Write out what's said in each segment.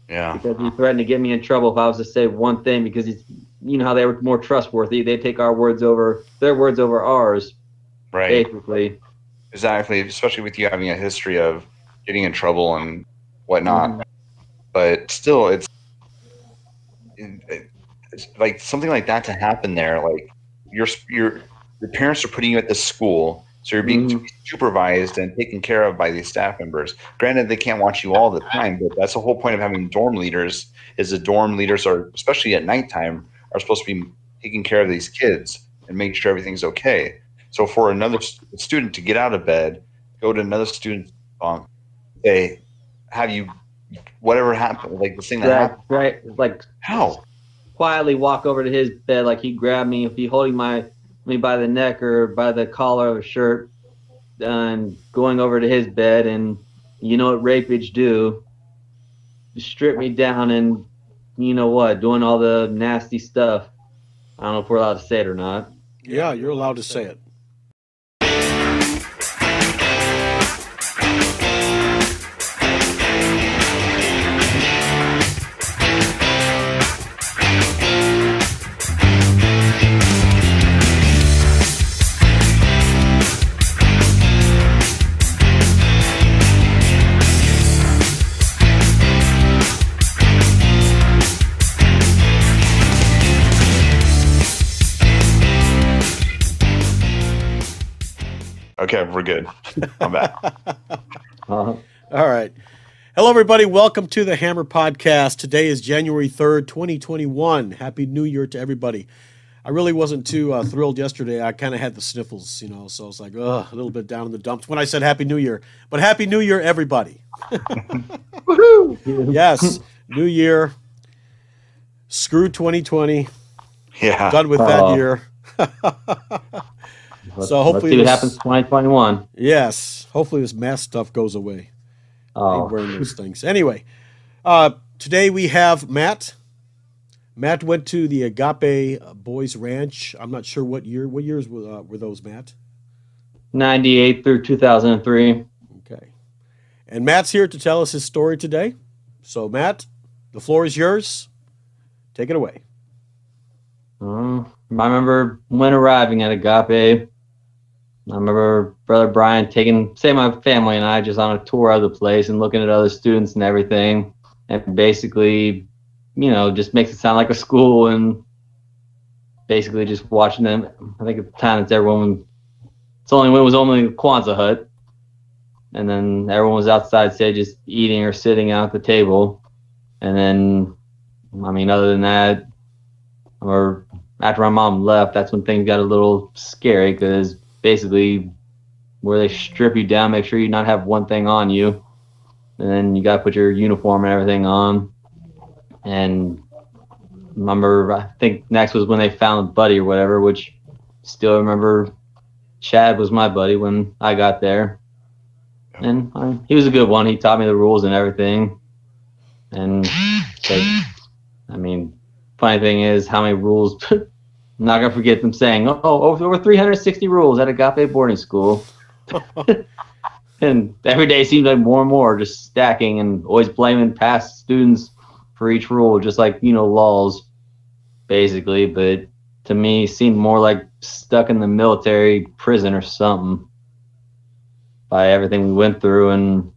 Yeah. Because he threatened to get me in trouble if I was to say one thing, because you know how they were more trustworthy. They take their words over ours, Right. basically. Exactly. Especially with you having a history of getting in trouble and whatnot. Mm-hmm. But still, it's like something like that to happen there. Like your your your parents are putting you at this school, so you're being Mm-hmm. supervised and taken care of by these staff members. Granted, they can't watch you all the time, but that's the whole point of having dorm leaders. Is the dorm leaders are, especially at nighttime, are supposed to be taking care of these kids and making sure everything's okay. So for another student to get out of bed, go to another student's say, have you whatever happened, like this thing that happened? Right. Like How? quietly walk over to his bed, like he grabbed me, if he holding me by the neck or by the collar of a shirt, and going over to his bed, and you know what rapage do? Strip me down, and you know what? Doing all the nasty stuff. I don't know if we're allowed to say it or not. Yeah, you're allowed to say it. Okay, we're good. I'm back. All right. Hello, everybody. Welcome to the Hammer Podcast. Today is January 3rd, 2021. Happy New Year to everybody. I really wasn't too thrilled yesterday. I kind of had the sniffles, so I was like, a little bit down in the dumps when I said Happy New Year. But Happy New Year, everybody. Woohoo! Yes, New Year. Screw 2020. Yeah. Done with that year. So hopefully let's see what happens 2021. Yes, hopefully this mask stuff goes away. I ain't wearing those things. Anyway, today we have Matt. Matt went to the Agape Boys Ranch. I'm not sure what year. What years were those, Matt? 98 through 2003. Okay. And Matt's here to tell us his story today. So, Matt, the floor is yours. Take it away. I remember when arriving at Agape, I remember Brother Brian my family and I just on a tour of the place and looking at other students and everything. And basically, just makes it sound like a school, and basically just watching them. I think at the time it was only the Kwanzaa hut. And then everyone was outside, say, just eating or sitting out at the table. And then, other than that, or after my mom left, that's when things got a little scary, because basically where they strip you down, make sure you not have one thing on you, and then you got to put your uniform and everything on. And remember, I think next was when they found Buddy or whatever, which still remember Chad was my buddy when I got there. And he was a good one. He taught me the rules and everything. And funny thing is how many rules. I'm not going to forget them saying, over 360 rules at Agape boarding school. And every day seemed like more and more, just stacking, and always blaming past students for each rule, just like, laws, basically. But to me, it seemed more like stuck in the military prison or something by everything we went through. And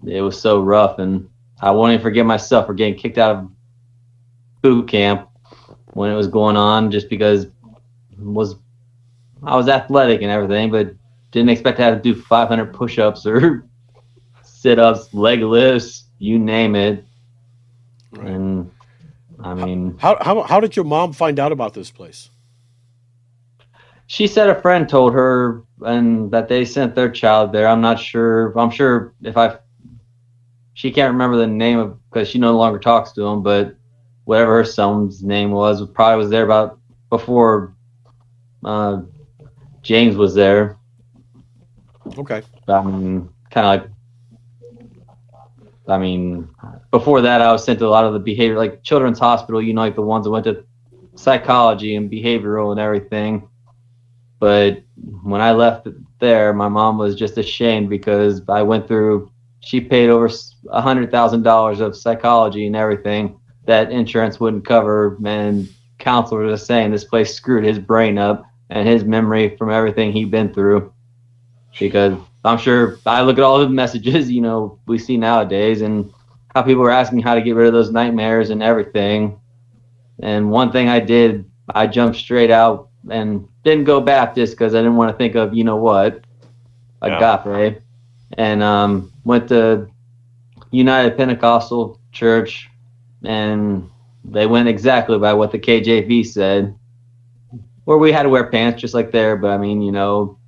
it was so rough. And I won't even forget myself for getting kicked out of boot camp when it was going on, just because I was athletic and everything, but didn't expect to have to do 500 push-ups or sit-ups, leg lifts, you name it. Right. And how did your mom find out about this place? She said a friend told her, and that they sent their child there. I'm not sure. I'm sure she can't remember the name because she no longer talks to him, but whatever her son's name was probably was there about before James was there. Okay. Before that, I was sent to a lot of the behavior, like Children's Hospital, like the ones that went to psychology and behavioral and everything. But when I left there, my mom was just ashamed because I went through she paid over $100,000 of psychology and everything that insurance wouldn't cover. And counselors are saying this place screwed his brain up and his memory from everything he'd been through. Because I'm sure I look at all the messages, you know, we see nowadays and how people are asking how to get rid of those nightmares and everything. And one thing I did, I jumped straight out and didn't go Baptist because I didn't want to think of, you know what, Agape. And went to United Pentecostal Church, and they went exactly by what the KJV said, where we had to wear pants just like there. But I mean, you know,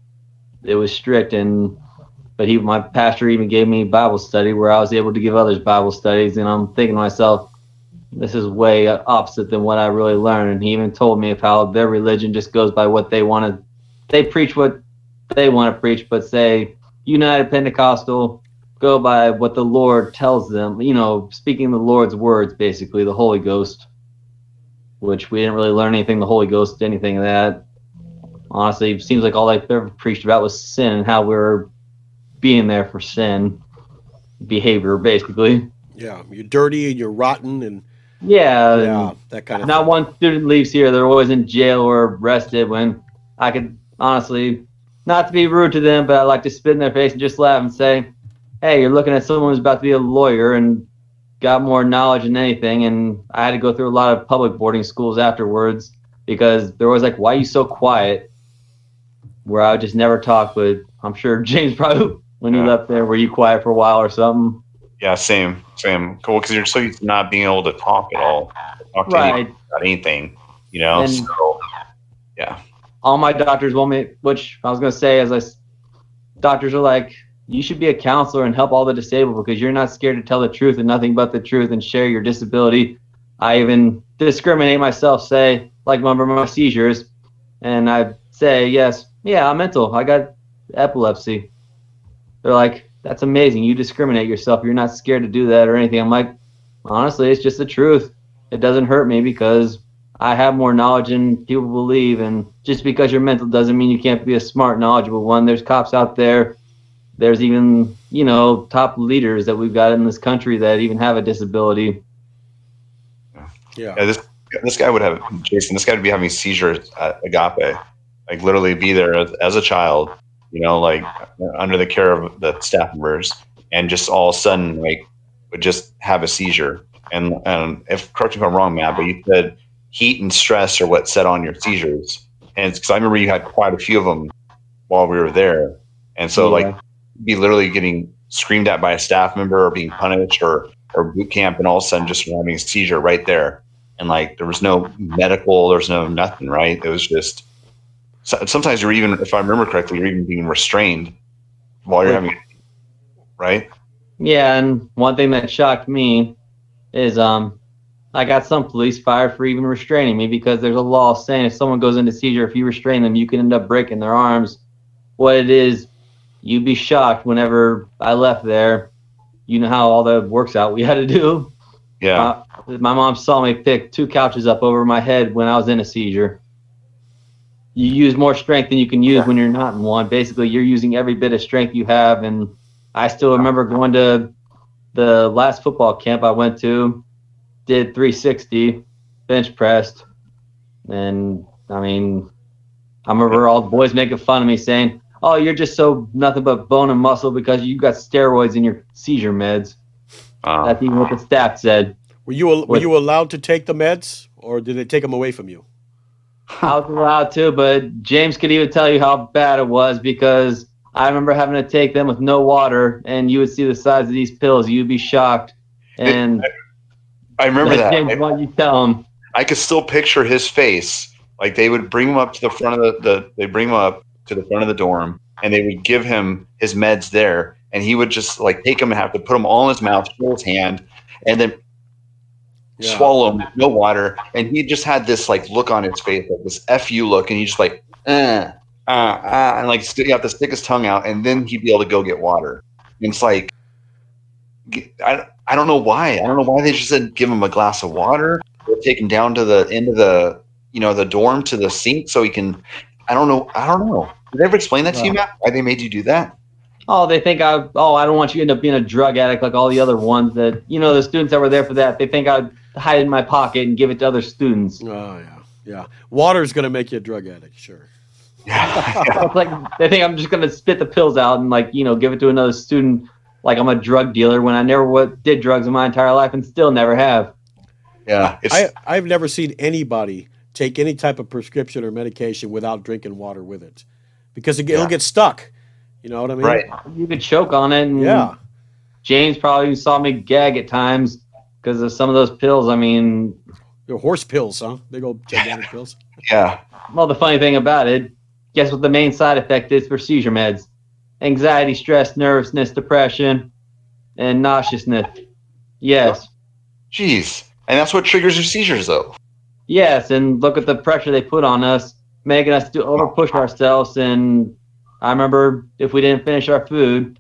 it was strict, but my pastor even gave me Bible study where I was able to give others Bible studies. And I'm thinking to myself, this is way opposite than what I really learned. And he even told me of how their religion just goes by what they want to. They preach what they want to preach, but say United Pentecostal go by what the Lord tells them. You know, speaking the Lord's words, basically the Holy Ghost, which we didn't really learn anything. The Holy Ghost, anything of that. Honestly, it seems like all they ever preached about was sin and how we were being there for sin behavior, basically. Yeah, you're dirty and you're rotten and yeah, that kind of not thing. one student leaves here, they're always in jail or arrested, when I could honestly, not to be rude to them, but I like to spit in their face and just laugh and say, hey, you're looking at someone who's about to be a lawyer and got more knowledge than anything. And I had to go through a lot of public boarding schools afterwards because they're always like, why are you so quiet? Where I would just never talk. But I'm sure James probably, when you left there, were you quiet for a while or something? Yeah, same. Cool, because you're so used to not being able to talk at all, talk to anyone about anything, you know. And so, yeah. All my doctors want me, which I was gonna say, doctors are like, you should be a counselor and help all the disabled because you're not scared to tell the truth and nothing but the truth and share your disability. I even discriminate myself, say, like, remember my seizures, and I say, yes, yeah, I'm mental. I got epilepsy. They're like, that's amazing. You discriminate yourself. You're not scared to do that or anything. I'm like, honestly, it's just the truth. It doesn't hurt me because I have more knowledge than people believe. And just because you're mental doesn't mean you can't be a smart, knowledgeable one. There's cops out there. There's even, you know, top leaders that we've got in this country that even have a disability. Yeah, this guy would have, Jason, this guy would be having seizures at Agape. Like, literally be there as a child, you know, like under the care of the staff members, and just all of a sudden, like, would just have a seizure. And if, correct me if I'm wrong, Matt, but you said heat and stress are what set on your seizures. And because I remember you had quite a few of them while we were there. And so, like, be literally getting screamed at by a staff member or being punished or boot camp, and all of a sudden just having a seizure right there. And, like, there was no medical, there's no nothing, right? It was just, sometimes you're even, if I remember correctly, you're even being restrained while you're having, right? Yeah, and one thing that shocked me is I got some police fired for even restraining me because there's a law saying if someone goes into seizure, if you restrain them, you can end up breaking their arms. What it is, you'd be shocked whenever I left there. You know how all that works out we had to do. Yeah. My mom saw me pick 2 couches up over my head when I was in a seizure. You use more strength than you can use when you're not in one. Basically, you're using every bit of strength you have. And I still remember going to the last football camp I went to, did 360, bench pressed. And, I mean, I remember all the boys making fun of me saying, oh, you're just so nothing but bone and muscle because you got steroids in your seizure meds. That's even what the staff said. Were you allowed to take the meds, or did they take them away from you? I was allowed to, but James could even tell you how bad it was because I remember having to take them with no water, and you would see the size of these pills. You'd be shocked. And I remember that. James, why don't you tell him? I could still picture his face. Like, they would bring him up to the front of the dorm, and they would give him his meds there, and he would just, like, take them and have to put them all in his mouth, fill his hand, and then swallow them, no water. And he just had this, like, look on his face, like this FU look, and he just like, and like, you have to stick his tongue out, and then he'd be able to go get water. And it's like, I don't know why. I don't know why they just said give him a glass of water or take him down to the end of the, you know, the dorm to the sink so he can. I don't know. Did they ever explain that to you, Matt? Why they made you do that? oh, they think I don't want you to end up being a drug addict like all the other ones that, the students that were there for that, they think I'd hide it in my pocket and give it to other students. Oh, yeah. Yeah. Water's going to make you a drug addict, sure. Yeah. It's like they think I'm just going to spit the pills out and, like, give it to another student like I'm a drug dealer when I never did drugs in my entire life and still never have. Yeah. I've never seen anybody take any type of prescription or medication without drinking water with it because it'll get stuck. You know what I mean? Right. You could choke on it. And yeah. James probably saw me gag at times because of some of those pills. I mean, they're horse pills, huh? They go gigantic pills. Yeah. Well, the funny thing about it, guess what the main side effect is for seizure meds? Anxiety, stress, nervousness, depression, and nauseousness. Yes. Jeez. And that's what triggers your seizures, though. Yes, and look at the pressure they put on us, making us over-push ourselves. And I remember if we didn't finish our food,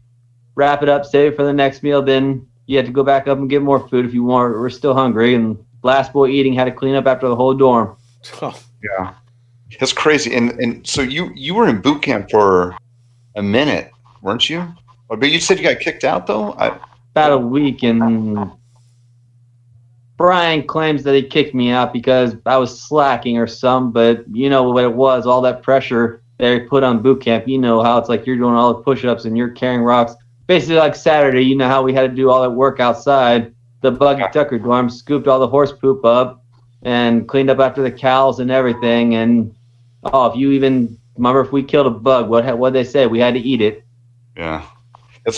wrap it up, save it for the next meal, then you had to go back up and get more food if you were still hungry. And last boy eating had to clean up after the whole dorm. Oh. Yeah. That's crazy. And so you were in boot camp for a minute, weren't you? But you said you got kicked out, though? About a week, and Brian claims that he kicked me out because I was slacking or something, but you know what it was, all that pressure they put on boot camp. You know how it's like you're doing all the push-ups and you're carrying rocks. Basically like Saturday, you know how we had to do all that work outside. The Buggy Tucker dorm scooped all the horse poop up and cleaned up after the cows and everything. And, if you even remember if we killed a bug, what'd they say? We had to eat it. Yeah.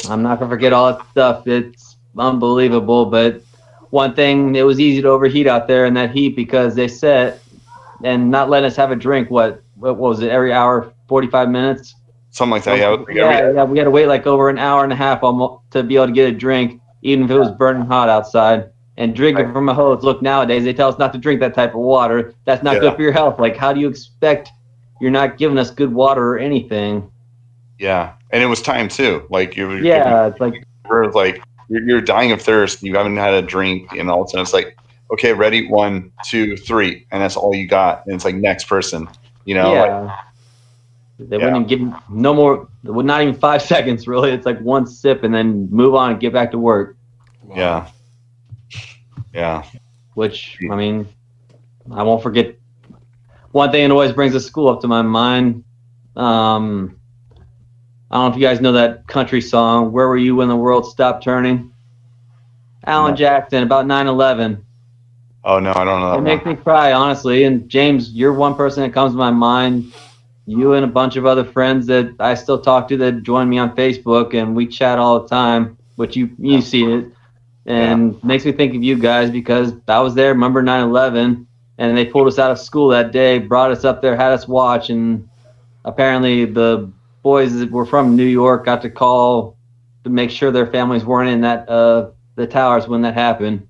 I'm not going to forget all that stuff. It's unbelievable, but one thing, it was easy to overheat out there in that heat because they set and not letting us have a drink. What was it? Every hour, 45 minutes? Something like that. Yeah. We had to wait like over an hour and a half almost to be able to get a drink, even if it was burning hot outside. And drinking from a hose. Look, nowadays they tell us not to drink that type of water. That's not good for your health. Like, how do you expect you're not giving us good water or anything? Yeah, and it was time too. Like it's like you're dying of thirst. You haven't had a drink, and all of a sudden it's like, okay, ready, 1, 2, 3, and that's all you got. And it's like next person, you know. Yeah. They wouldn't give no more. Not even 5 seconds, really. It's like one sip and then move on and get back to work. Wow. Yeah. Yeah. Which, I mean, I won't forget. One thing that always brings the school up to my mind. I don't know if you guys know that country song, Where Were You When the World Stopped Turning? Alan Jackson, about 9/11. Oh, no, I don't know that It makes me cry, honestly. And James, you're one person that comes to my mind. You and a bunch of other friends that I still talk to that join me on Facebook, and we chat all the time, which you see it. And makes me think of you guys because I was there, remember 9/11, and they pulled us out of school that day, brought us up there, had us watch, and apparently the boys that were from New York got to call to make sure their families weren't in that the towers when that happened.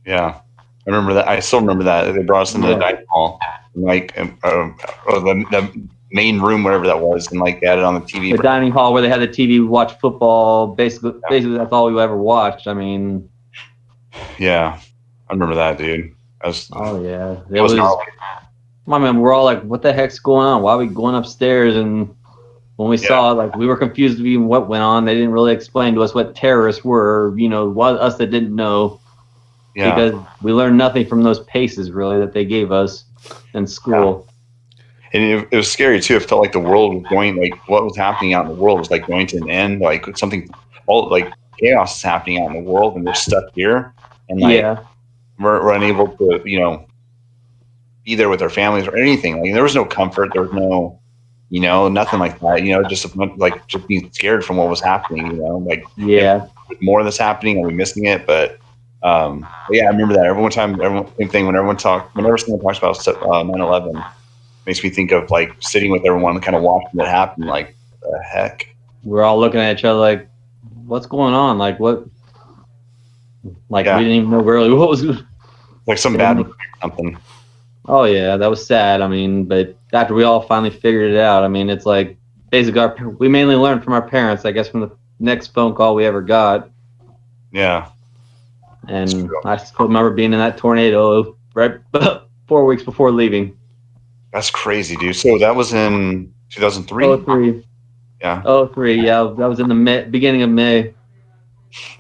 Yeah, I remember that. I still remember that. They brought us into the dining hall, like or the main room, whatever that was, and like they had it on the TV. The dining hall where they had the TV, watch football. Basically, that's all we ever watched. I mean, yeah, I remember that, dude. Oh yeah, it was. I mean, we're all like, "What the heck's going on? Why are we going upstairs?" And when we saw it, like, we were confused of even what went on. They didn't really explain to us what terrorists were. You know, us that didn't know. Yeah. Because we learned nothing from those paces, really, that they gave us in school. Yeah. And it was scary, too. It felt like the world was going, like, what was happening out in the world was, like, going to an end. Like, like, chaos is happening out in the world, and we're stuck here. And, like, we're unable to, you know, be there with our families or anything. Like, there was no comfort. There was no, you know, nothing like that. You know, just being scared from what was happening, you know. Like, more of this happening, are we missing it? But, yeah, I remember that. Same thing, whenever someone talks about 9/11, makes me think of, like, sitting with everyone kind of watching it happen. Like, the heck? We're all looking at each other like, what's going on? Like, what? Like, we didn't even know really what was like some bad something. Oh yeah, that was sad. I mean, but after we all finally figured it out, I mean, it's like basically we mainly learned from our parents, I guess, from the next phone call we ever got. Yeah. And I still remember being in that tornado right 4 weeks before leaving. That's crazy, dude. So that was in 2003? 2003. Yeah. Oh, 03, yeah, that was in the beginning of May.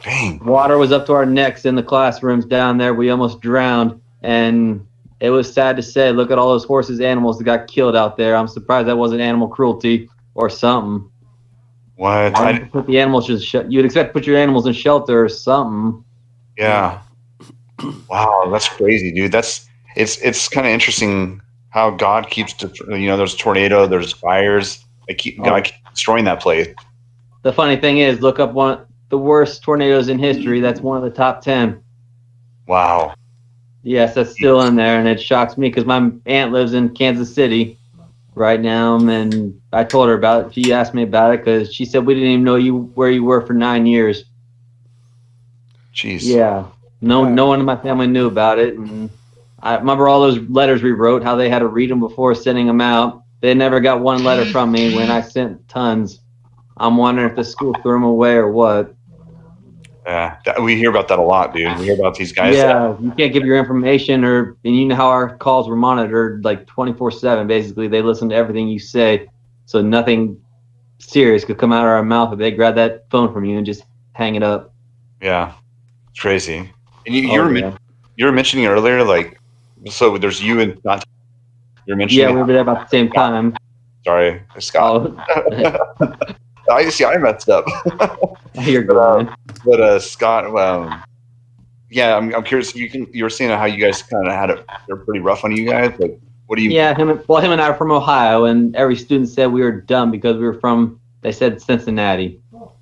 Dang. Water was up to our necks in the classrooms down there. We almost drowned, and it was sad to say. Look at all those horses, animals that got killed out there. I'm surprised that wasn't animal cruelty or something. What? Put the animals you'd expect to put your animals in shelter or something. Yeah. Wow, that's crazy, dude. It's kind of interesting how God keeps there's tornado, there's fires. God keeps destroying that place. The funny thing is, look up one of the worst tornadoes in history. That's one of the top 10. Wow. Yes, that's still in there, and it shocks me because my aunt lives in Kansas City right now, and I told her about it. She asked me about it because she said we didn't even know where you were for 9 years. Jeez. Yeah, no one in my family knew about it, and I remember all those letters we wrote, how they had to read them before sending them out. They never got one letter from me when I sent tons. I'm wondering if the school threw them away or what. Yeah, we hear about that a lot, dude. We hear about these guys. Yeah, you can't give your information, and you know how our calls were monitored like 24/7. Basically, they listen to everything you say, so nothing serious could come out of our mouth if they grab that phone from you and just hang it up. Yeah, it's crazy. And you were mentioning earlier, like, so there's you and Scott. You're mentioning. Yeah, we were there about the same time. Sorry, Scott. Oh. I messed up. You're good. But Scott, yeah, I'm curious. You were saying how you guys kind of had it. They're pretty rough on you guys. Like, what do you? Yeah, him and I are from Ohio, and every student said we were dumb because we were from. They said Cincinnati. Oh,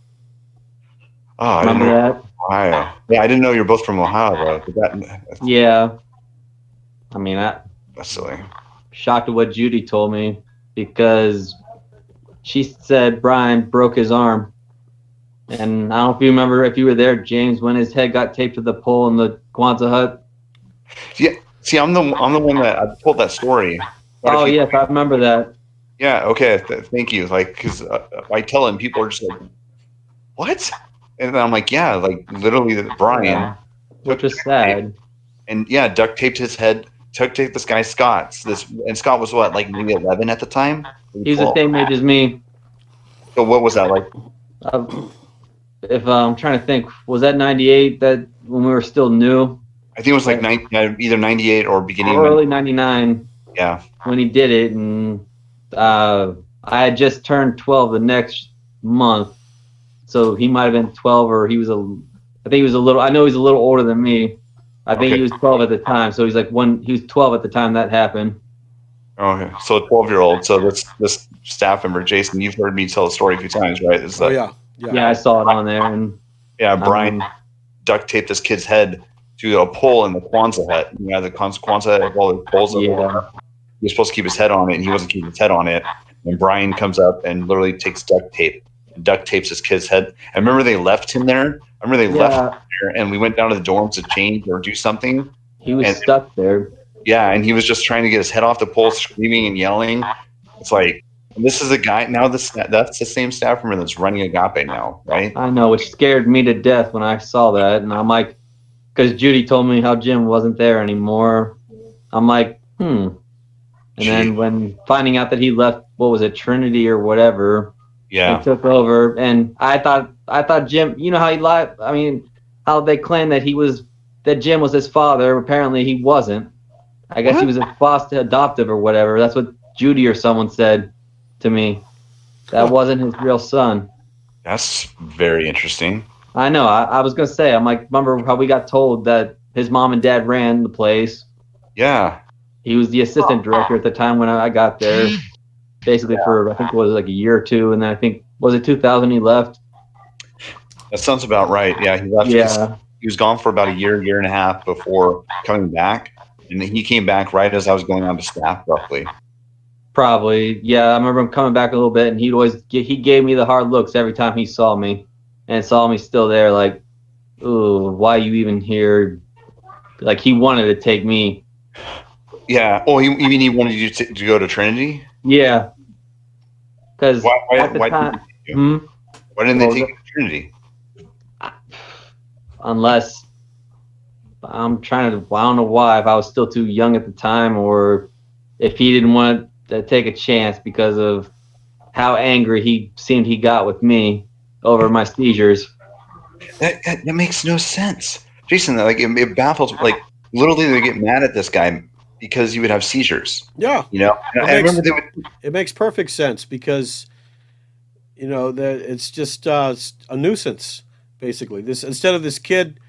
I remember didn't know that? Ohio. Yeah, I didn't know you're both from Ohio, though. Yeah, I mean, That's silly. Shocked at what Judy told me because she said Brian broke his arm. And I don't know if you remember, if you were there, James, when his head got taped to the pole in the Kwanzaa hut. Yeah, see, I'm the one that I told that story. Oh yes, I remember that. Yeah. Okay. Thank you. Like, because I tell him, people are just like, "What?" And then I'm like, "Yeah, like literally, Brian." Which was sad. And yeah, duct taped his head. Duct taped this guy Scott's. And Scott was what, like maybe 11 at the time. He was the same age as me. So what was that like? If I'm trying to think, was that 98? That when we were still new? I think it was like either 98 or beginning early 99. Yeah, when he did it, and I had just turned 12 the next month, so he might have been 12, or I think he was a little. I know he's a little older than me. I think he was 12 at the time, so he's like he was 12 at the time that happened. Okay, so a 12-year-old. So this staff member, Jason, you've heard me tell the story a few times, right? Yeah, I saw it on there, and yeah, Brian duct taped this kid's head to a pole in the Kwanzaa hut. You know, the Kwanzaa hut, all the poles. Yeah. He was supposed to keep his head on it, and he wasn't keeping his head on it. And Brian comes up and literally takes duct tapes his kid's head. And remember, they left him there. Left him there, and we went down to the dorms to change or do something. He was stuck there. Yeah, and he was just trying to get his head off the pole, screaming and yelling. It's like, this is a guy now. That's the same staff member that's running Agape now, right? I know, which scared me to death when I saw that, and I'm like, because Judy told me how Jim wasn't there anymore. I'm like, And then when finding out that he left, what was it, Trinity or whatever, yeah, and took over, and I thought Jim, you know how he lied. I mean, how they claimed that Jim was his father. Apparently, he wasn't. I guess he was a foster adoptive or whatever. That's what Judy or someone said to me. That wasn't his real son. That's very interesting. I know. I was going to say, I'm like, remember how we got told that his mom and dad ran the place? Yeah. He was the assistant director at the time when I got there, basically for, I think it was like a year or two. And then I think, was it 2000 he left? That sounds about right. Yeah, he left. Yeah. He was gone for about a year and a half before coming back. And then he came back right as I was going on to staff, roughly. Probably. Yeah, I remember him coming back a little bit, and he gave me the hard looks every time he saw me. And saw me still there, like, ooh, why are you even here? Like, he wanted to take me. Yeah. Oh, you mean he wanted you to go to Trinity? Yeah. Because why didn't they take you to Trinity? Unless I don't know why, if I was still too young at the time, or if he didn't want to take a chance because of how angry he got with me over my seizures. That makes no sense, Jason. Like it baffles. Like literally, they get mad at this guy because he would have seizures. Yeah, You know, and I remember they would. it makes perfect sense because that it's just a nuisance basically. This instead of this kid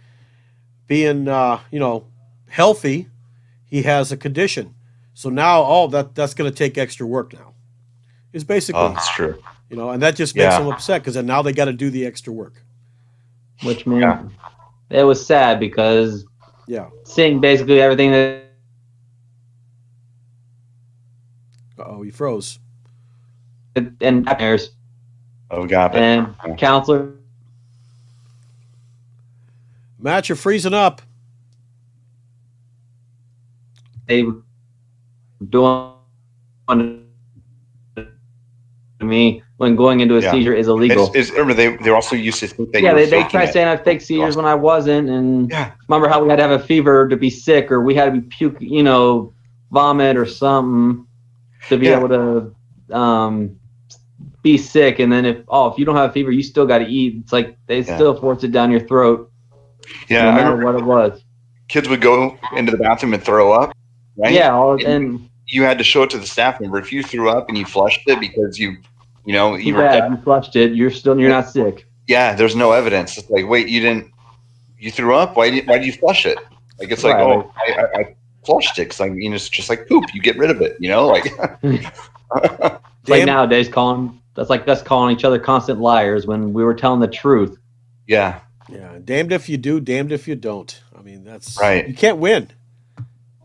being healthy, he has a condition. So now that's going to take extra work now. It's basically That's true. And that just makes them upset because then now they got to do the extra work. Which means it was sad because seeing basically everything that. Uh-oh, he froze. And parents. Oh, got it. And counselor. Matt, you're freezing up. They were doing to me when going into a seizure is illegal. Remember, they're also used to think that they tried saying I had fake seizures when I wasn't, and remember how we had to have a fever to be sick, or we had to be puke, vomit or something to be able to be sick, and then if you don't have a fever, you still got to eat. It's like they still force it down your throat. Yeah, no matter what it was. Kids would go into the bathroom and throw up, right? Yeah, and you had to show it to the staff member. If you threw up and you flushed it because you flushed it, you're not sick. Yeah, there's no evidence. It's like, wait, you threw up? Why did you flush it? Like it's like, I flushed it because it's just like poop. You get rid of it, like. It's like nowadays that's like us calling each other constant liars when we were telling the truth. Yeah. Yeah, damned if you do, damned if you don't. I mean, that's right. You can't win.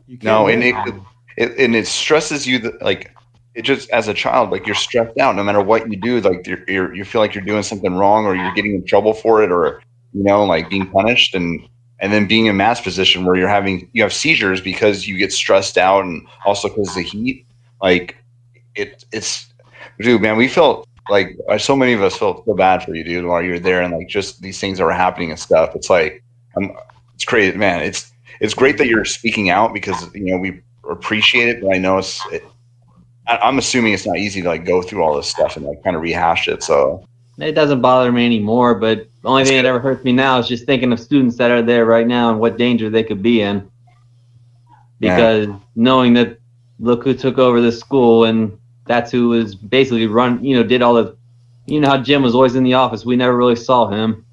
And it stresses you that it just as a child, like you're stressed out no matter what you do. Like you feel like you're doing something wrong or you're getting in trouble for it, or like being punished, and then being in mass position where you have seizures because you get stressed out and also because of the heat. Like it's dude, man, we felt like so many of us felt so bad for you, dude, while you're there, and like just these things that were happening and stuff. It's like it's crazy, man. It's great that you're speaking out because we appreciate it, but I know I'm assuming it's not easy to go through all this stuff and kind of rehash it. So it doesn't bother me anymore. But the only thing that ever hurts me now is just thinking of students that are there right now and what danger they could be in. Because knowing that look who took over this school, and that's who was basically did all the, how Jim was always in the office. We never really saw him.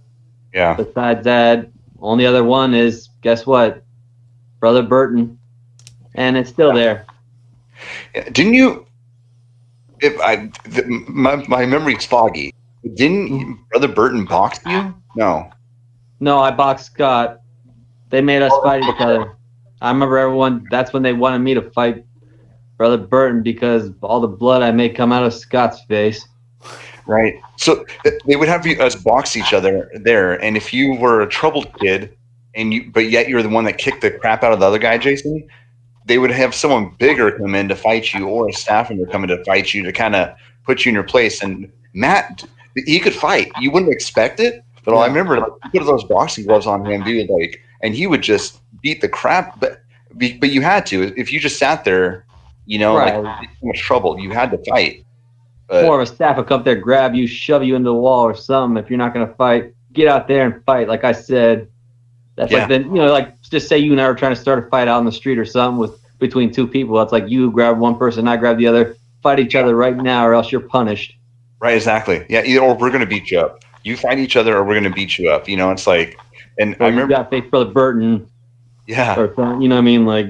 Yeah. Besides that, only other one is, guess what? Brother Burton. And it's still there. Didn't you? My memory's foggy. Didn't Brother Burton box you? No. No, I boxed Scott. They made us fight each other. I remember everyone. That's when they wanted me to fight Brother Burton because all the blood I made come out of Scott's face. Right. So they would have us box each other there, and if you were a troubled kid, but yet you're the one that kicked the crap out of the other guy, Jason, they would have someone bigger come in to fight you, or a staff member come in to fight you to kind of put you in your place. And Matt, he could fight. You wouldn't expect it, but I remember he put those boxing gloves on him, dude. And he would just beat the crap. But you had to. If you just sat there, so much trouble. You had to fight. But, or if a staff would come up there, grab you, shove you into the wall or something. If you're not going to fight, get out there and fight. Like I said, that's just say you and I were trying to start a fight out on the street or something between two people. That's like you grab one person, I grab the other, fight each other right now, or else you're punished. Right, exactly. Yeah, either or we're going to beat you up. You fight each other, or we're going to beat you up. It's like, and or I remember you got to face Brother Burton. Yeah. Or something, you know what I mean? Like,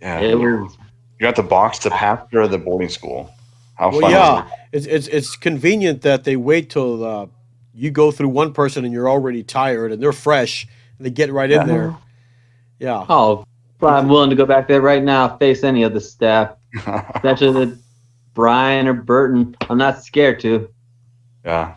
yeah, it was. You got to box the pastor of the boarding school. How fun! Yeah, it's convenient that they wait till you go through one person and you're already tired and they're fresh and they get right in there. Yeah. Oh, I'm willing to go back there right now, face any of the staff, especially the Brian or Burton. I'm not scared to. Yeah.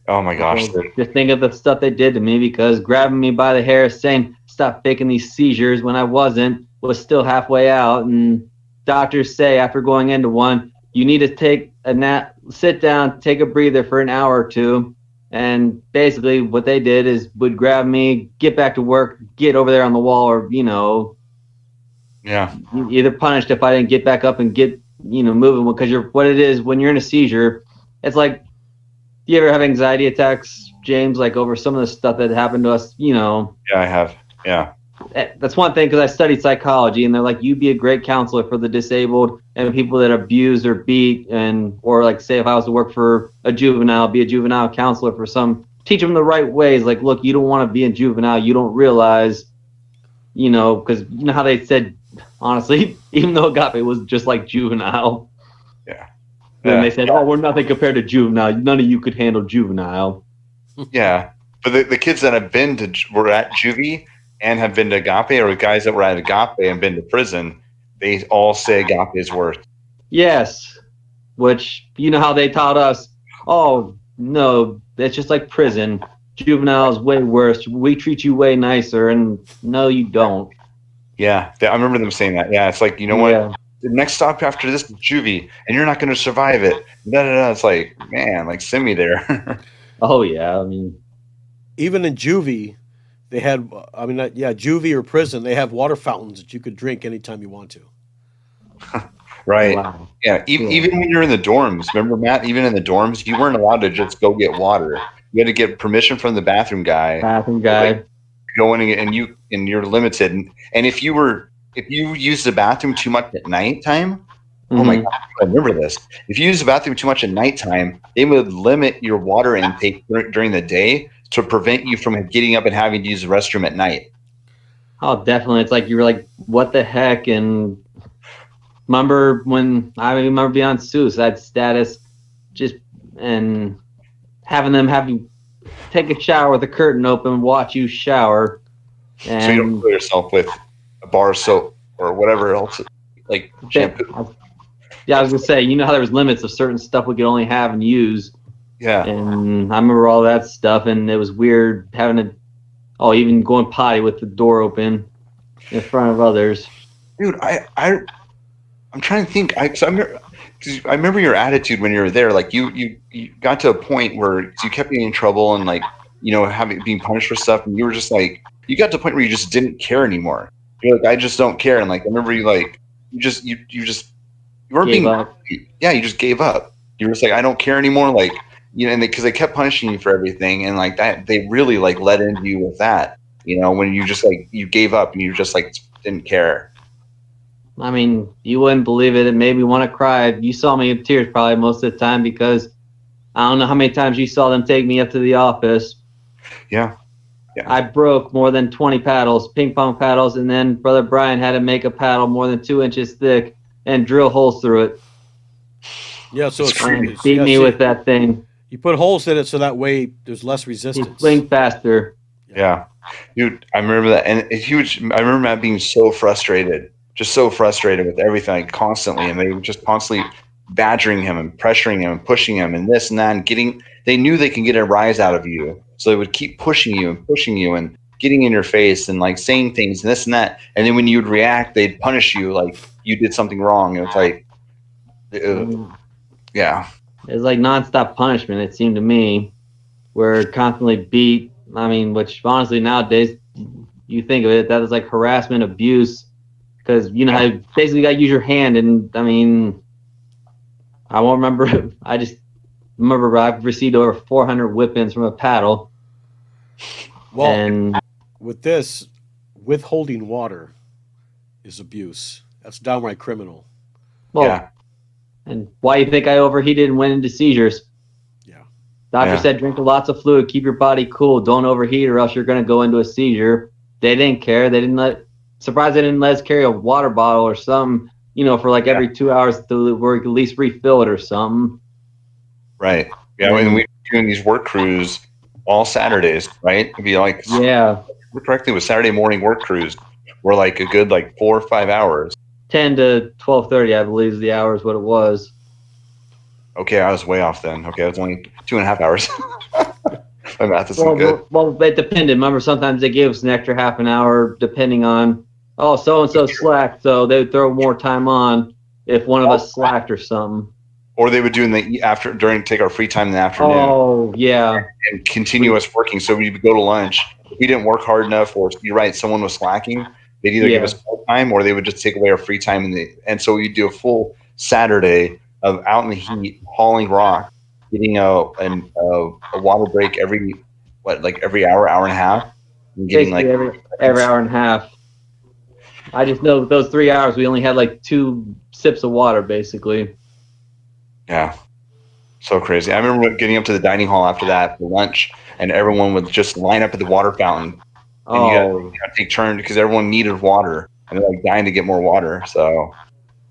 Oh my gosh. Just think of the stuff they did to me, because grabbing me by the hair, saying stop faking these seizures when I wasn't, was still halfway out, and doctors say after going into one, you need to take a nap, sit down, take a breather for an hour or two. And basically what they did is would grab me, get back to work, get over there on the wall, or, yeah, either punished if I didn't get back up and get moving, because what it is when you're in a seizure, it's like, do you ever have anxiety attacks, James, like over some of the stuff that happened to us, Yeah, I have. Yeah. That's one thing, because I studied psychology, and they're like, you'd be a great counselor for the disabled and people that abuse or beat, or like, say if I was to work for a juvenile, be a juvenile counselor for some, teach them the right ways. Like, look, you don't want to be a juvenile. You don't realize, because you know how they said, honestly, even though Agape was just like juvenile. Yeah. Then they said, oh, we're nothing compared to juvenile. None of you could handle juvenile. Yeah. But the kids that were at juvie and have been to Agape, or guys that were at Agape and been to prison, they all say Agape is worse. Yes. Which, you know how they taught us, oh, no, it's just like prison. Juvenile is way worse. We treat you way nicer, and no, you don't. Yeah, I remember them saying that. Yeah, it's like, you know what? The next stop after this is juvie, and you're not going to survive it. It's like, man, like, send me there. Oh, yeah. I mean, even in juvie, they had, juvie or prison, they have water fountains that you could drink anytime you want to. Right. Wow. Yeah. Even when you're in the dorms, remember, Matt, even in the dorms, you weren't allowed to just go get water. You had to get permission from the bathroom guy. Like, go in and you're limited. And if you use the bathroom too much at nighttime, oh my God, I remember this. If you use the bathroom too much at nighttime, they would limit your water intake during the day to prevent you from getting up and having to use the restroom at night. Oh, definitely. It's like, you were like, what the heck? And remember being on Seuss, I had status, and having them have you take a shower with the curtain open, watch you shower. And so you don't kill yourself with a bar of soap or whatever else, like shampoo. Yeah, I was going to say, you know how there was limits of certain stuff we could only have and use. Yeah. And I remember all that stuff, and it was weird having to, even going potty with the door open in front of others. Dude, I'm trying to think. I remember your attitude when you were there. Like, you got to a point where you kept getting in trouble and, like, being punished for stuff, and you were just like, you got to a point where you just didn't care anymore. You're like, I just don't care. And, like, I remember you, like, you weren't being up. Yeah, you just gave up. You were just like, I don't care anymore. Like, and because they kept punishing you for everything, and like that, they really like let into you with that. When you just like you gave up and you just like didn't care. I mean, you wouldn't believe it. It made me want to cry. You saw me in tears probably most of the time, because I don't know how many times you saw them take me up to the office. Yeah. I broke more than 20 paddles, ping pong paddles, and then Brother Brian had to make a paddle more than 2 inches thick and drill holes through it. Yeah, so it's beat me with that thing. You put holes in it so that way there's less resistance. You swing faster. Yeah. Dude, I remember that. And I remember Matt being so frustrated, just so frustrated with everything, like, constantly. And they were just constantly badgering him and pressuring him and pushing him and this and that, and they knew they can get a rise out of you. So they would keep pushing you and getting in your face and like saying things and this and that. And then when you'd react, they'd punish you like you did something wrong. And it's like, yeah. It's like nonstop punishment, it seemed to me. We're constantly beat. I mean, which honestly nowadays, you think of it, that is like harassment, abuse, because how you basically got to use your hand. And I mean, I won't remember. I just remember I've received over 400 whippings from a paddle. Well, and with this, withholding water is abuse. That's downright criminal. Well, yeah. And why you think I overheated and went into seizures? Yeah. Doctor said drink lots of fluid, keep your body cool, don't overheat, or else you're going to go into a seizure. They didn't care. They didn't surprised they didn't let us carry a water bottle or something, for like every 2 hours to where we could at least refill it or something. Right. Yeah. When we were doing these work crews all Saturdays, right? It'd be like, correctly, with Saturday morning work crews, we're like a good 4 or 5 hours. 10 to 12:30, I believe, is the hours what it was. Okay, I was way off then. Okay, it was only 2.5 hours. My math isn't good. Well, it depended. Remember, sometimes they gave us an extra half an hour depending on, so-and-so slacked, so they would throw more time on if one of us slacked or something. Or they would do take our free time in the afternoon. Oh, yeah. And continue us working. So we'd go to lunch. If we didn't work hard enough, or you're right, someone was slacking, they'd either give us more time or they would just take away our free time. And so we'd do a full Saturday of out in the heat, hauling rock, getting a water break every hour, hour and a half, and getting Basically every hour and a half. I just know those 3 hours we only had like 2 sips of water, basically. Yeah, so crazy. I remember getting up to the dining hall after that for lunch, and everyone would just line up at the water fountain, and you gotta take turns because everyone needed water, and they're like dying to get more water. So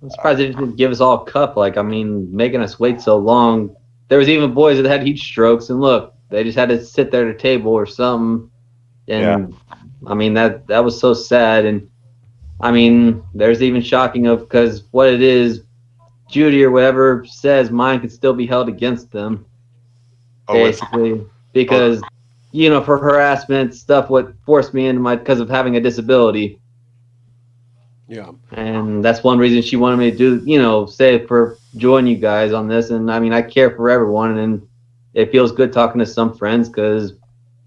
I'm surprised they didn't give us all a cup. Like, I mean, making us wait so long. There was even boys that had heat strokes, and look, they just had to sit there at a table or something. And I mean, that was so sad. And I mean, there's even shocking of because what it is, Judy or whatever says, mine could still be held against them, basically, because for harassment stuff, what forced me into because of having a disability. Yeah. And that's one reason she wanted me to do, say for join you guys on this. And I mean, I care for everyone, and it feels good talking to some friends because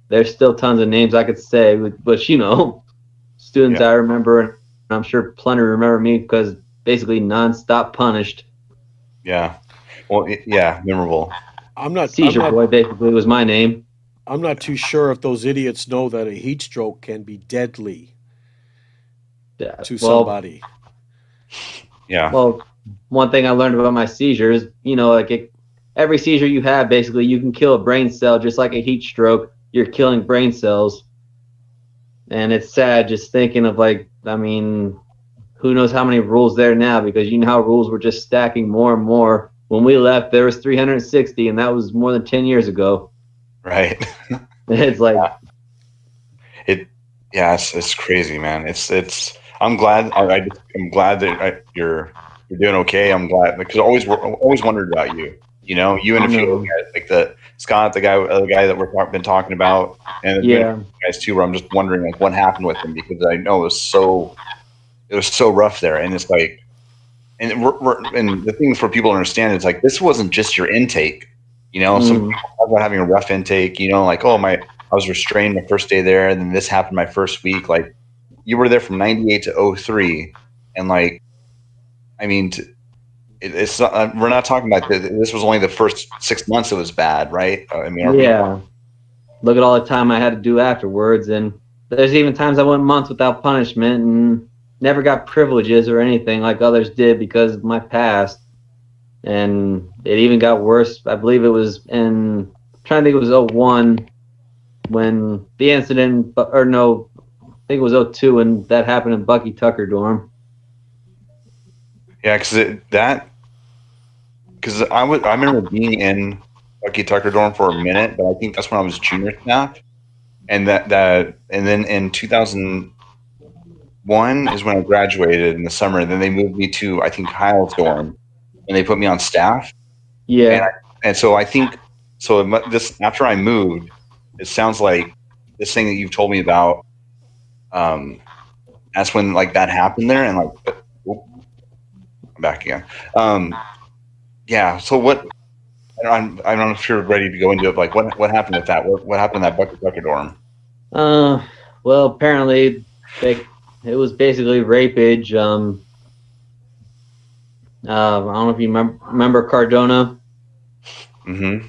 there's still tons of names I could say, but students I remember, and I'm sure plenty remember me because basically nonstop punished. Yeah. Well, memorable. Seizure Boy basically was my name. I'm not too sure if those idiots know that a heat stroke can be deadly to somebody. Yeah. Well, one thing I learned about my seizures, every seizure you have, basically, you can kill a brain cell just like a heat stroke. You're killing brain cells. And it's sad just thinking of, who knows how many rules there now, because how rules were just stacking more and more. When we left, there was 360, and that was more than 10 years ago. Right. It's like... it's crazy, man. I'm glad. I'm glad that you're doing okay. I'm glad because I always wondered about you. You and a few other guys, like the Scott, the guy that we've been talking about, and guys too. Where I'm just wondering what happened with him because I know it was so rough there, and it's like, and and the thing for people to understand is like this wasn't just your intake. Some people talk about having a rough intake. I was restrained the first day there, and then this happened my first week. Like, you were there from 98 to 03, and it's not, we're not talking about this was only the first 6 months it was bad, right? Look at all the time I had to do afterwards, and there's even times I went months without punishment and never got privileges or anything like others did because of my past. And it even got worse. I believe it was I'm trying to think, it was 01 when the incident, or no, I think it was 02 when that happened in Bucky Tucker dorm. Yeah, because I remember being in Bucky Tucker dorm for a minute, but I think that's when I was junior staff, and and then in 2001 is when I graduated in the summer. And then they moved me to I think Kyle's dorm, and they put me on staff. Yeah, and so I think this after I moved, it sounds like this thing that you've told me about. That's when that happened there, and I'm back again. Yeah. So what? I'm not sure if you're ready to go into it. What happened with that? What happened in that Bucky Tucker dorm? Well, apparently it was basically rapage. I don't know if you remember Cardona. Mm-hmm.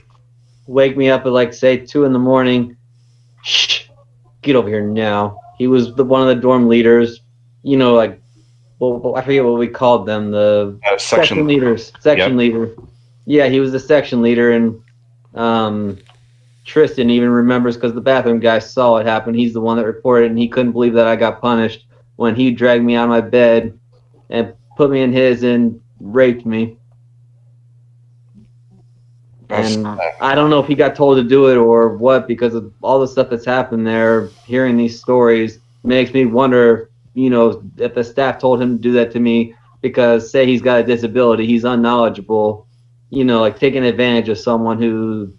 Wake me up at say 2 a.m. Shh, get over here now. He was one of the dorm leaders. I forget what we called them. The section leaders. Section leader. Yeah, he was the section leader, and Tristan even remembers because the bathroom guy saw it happen. He's the one that reported, and he couldn't believe that I got punished when he dragged me out of my bed and put me in his and raped me. And I don't know if he got told to do it or what, because of all the stuff that's happened there. Hearing these stories makes me wonder, if the staff told him to do that to me because, say, he's got a disability, he's unknowledgeable, taking advantage of someone who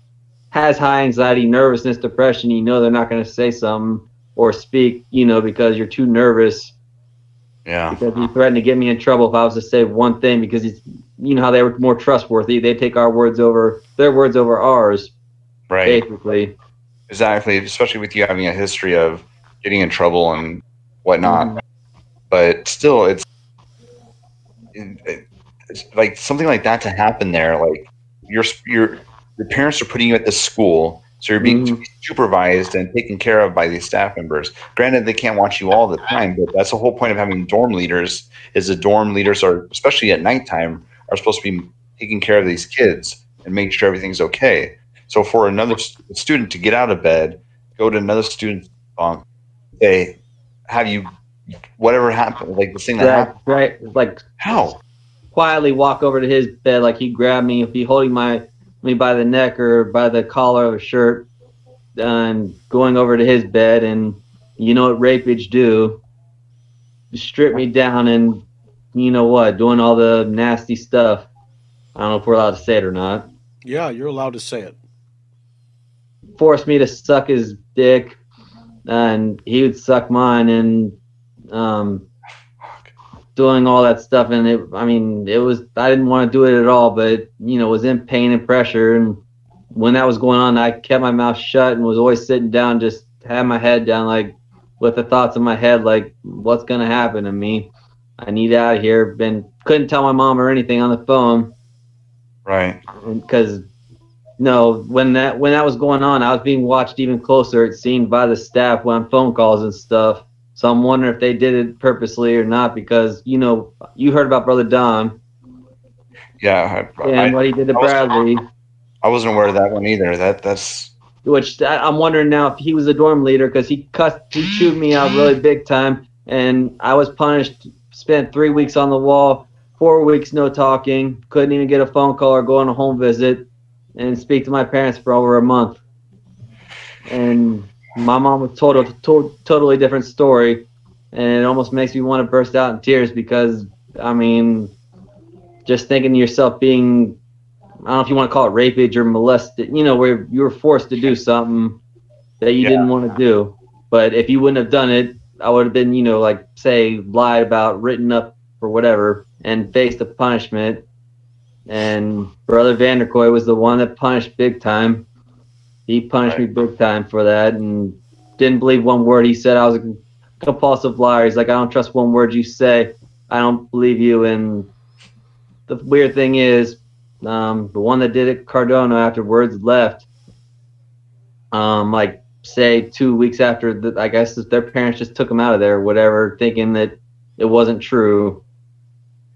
has high anxiety, nervousness, depression. They're not going to say something or speak, because you're too nervous. Yeah. Because he threatened to get me in trouble if I was to say one thing, because he's, how they were more trustworthy. They take their words over ours. Right. Basically. Exactly. Especially with you having a history of getting in trouble and whatnot. Mm-hmm. But still, it's it's like something like that to happen there. Like your parents are putting you at this school, so you're being supervised and taken care of by these staff members. Granted, they can't watch you all the time, but that's the whole point of having dorm leaders. Is the dorm leaders are, especially at nighttime, are supposed to be taking care of these kids and making sure everything's okay. So for another student to get out of bed, go to another student's say, have you, whatever happened, like the thing that happened. Right. Like how? Quietly walk over to his bed, like he grabbed me, if he holding me by the neck or by the collar of a shirt, and going over to his bed, and you know what rapage do? Strip me down, and you know what? Doing all the nasty stuff. I don't know if we're allowed to say it or not. Yeah, you're allowed to say it. Forced me to suck his dick, and he would suck mine, and doing all that stuff. And it was, I didn't want to do it at all, but was in pain and pressure. And when that was going on, I kept my mouth shut and was always sitting down, just had my head down, like with the thoughts in my head, like what's going to happen to me? I need out of here. Couldn't tell my mom or anything on the phone. Right. Because when that was going on, I was being watched even closer, it seemed, by the staff on phone calls and stuff. So I'm wondering if they did it purposely or not, because you heard about Brother Don. Yeah. And what he did to Bradley. I wasn't aware of that one either. That's which I'm wondering now if he was a dorm leader, because he chewed me out really big time, and I was punished. Spent 3 weeks on the wall, 4 weeks no talking, couldn't even get a phone call or go on a home visit, and speak to my parents for over a month. And my mom was told a totally different story, and it almost makes me want to burst out in tears, because just thinking to yourself being, I don't know if you want to call it rapage or molested, where you were forced to do something that you didn't want to do. But if you wouldn't have done it, I would have been, like, say, lied about, written up or whatever, and faced the punishment. And Brother Vanderkoy was the one that punished big time. He punished me big time for that, and didn't believe one word he said. I was a compulsive liar. He's like, I don't trust one word you say. I don't believe you. And the weird thing is, the one that did it, Cardona, afterwards left. Like, say 2 weeks after, I guess their parents just took him out of there or whatever, thinking that it wasn't true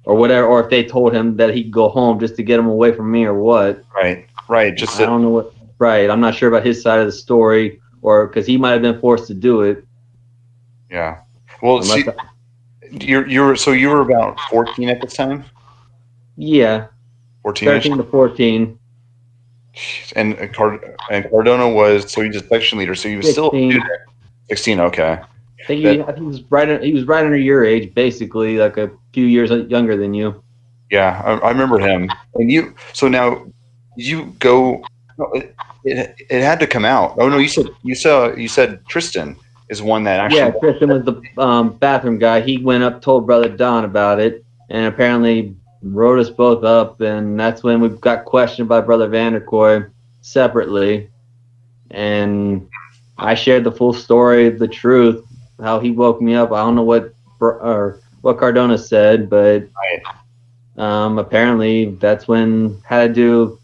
or whatever, or if they told him that he'd go home just to get him away from me or what. Right. Just I don't know what. Right. I'm not sure about his side of the story, or because he might have been forced to do it. Yeah. Well, you were about 14 at this time? Yeah. 14. 13 to 14. And Cardona was, so he was section leader, so he was 16. Still 16. Okay. I think he was right under your age, basically, like a few years younger than you. Yeah, I remember him. And so now you go. It had to come out. Oh no, you said Tristan is one that actually. Yeah, Tristan was the bathroom guy. He went up, told Brother Don about it, and apparently wrote us both up, and that's when we got questioned by Brother Vanderkoy separately, and I shared the full story, the truth, how he woke me up. I don't know what Cardona said, but apparently that's when had to do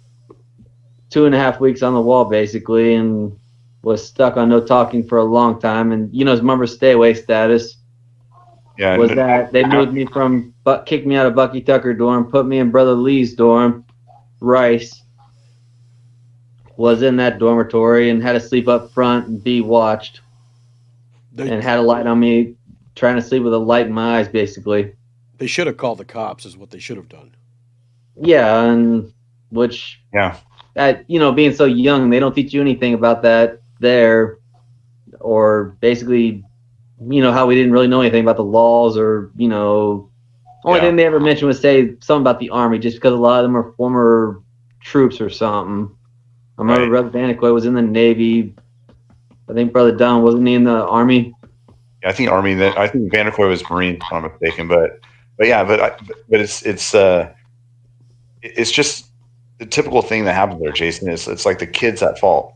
2.5 weeks on the wall basically, and was stuck on no talking for a long time. And his member's stay away status. Yeah, was that they moved me from, kicked me out of Bucky Tucker dorm, put me in Brother Lee's dorm. Rice was in that dormitory and had to sleep up front and be watched, and had a light on me, trying to sleep with a light in my eyes, basically. They should have called the cops, is what they should have done. Yeah, and being so young, they don't teach you anything about that there, or basically. How we didn't really know anything about the laws, or, only thing they ever mentioned was say something about the Army, just because a lot of them are former troops or something. I remember Brother Vanderkoy was in the Navy. I think Brother Don, wasn't he in the Army? Yeah, I think Army. I think Vanderkoy was Marine, if I'm not mistaken. But it's just the typical thing that happens there, Jason. It's like the kids at fault.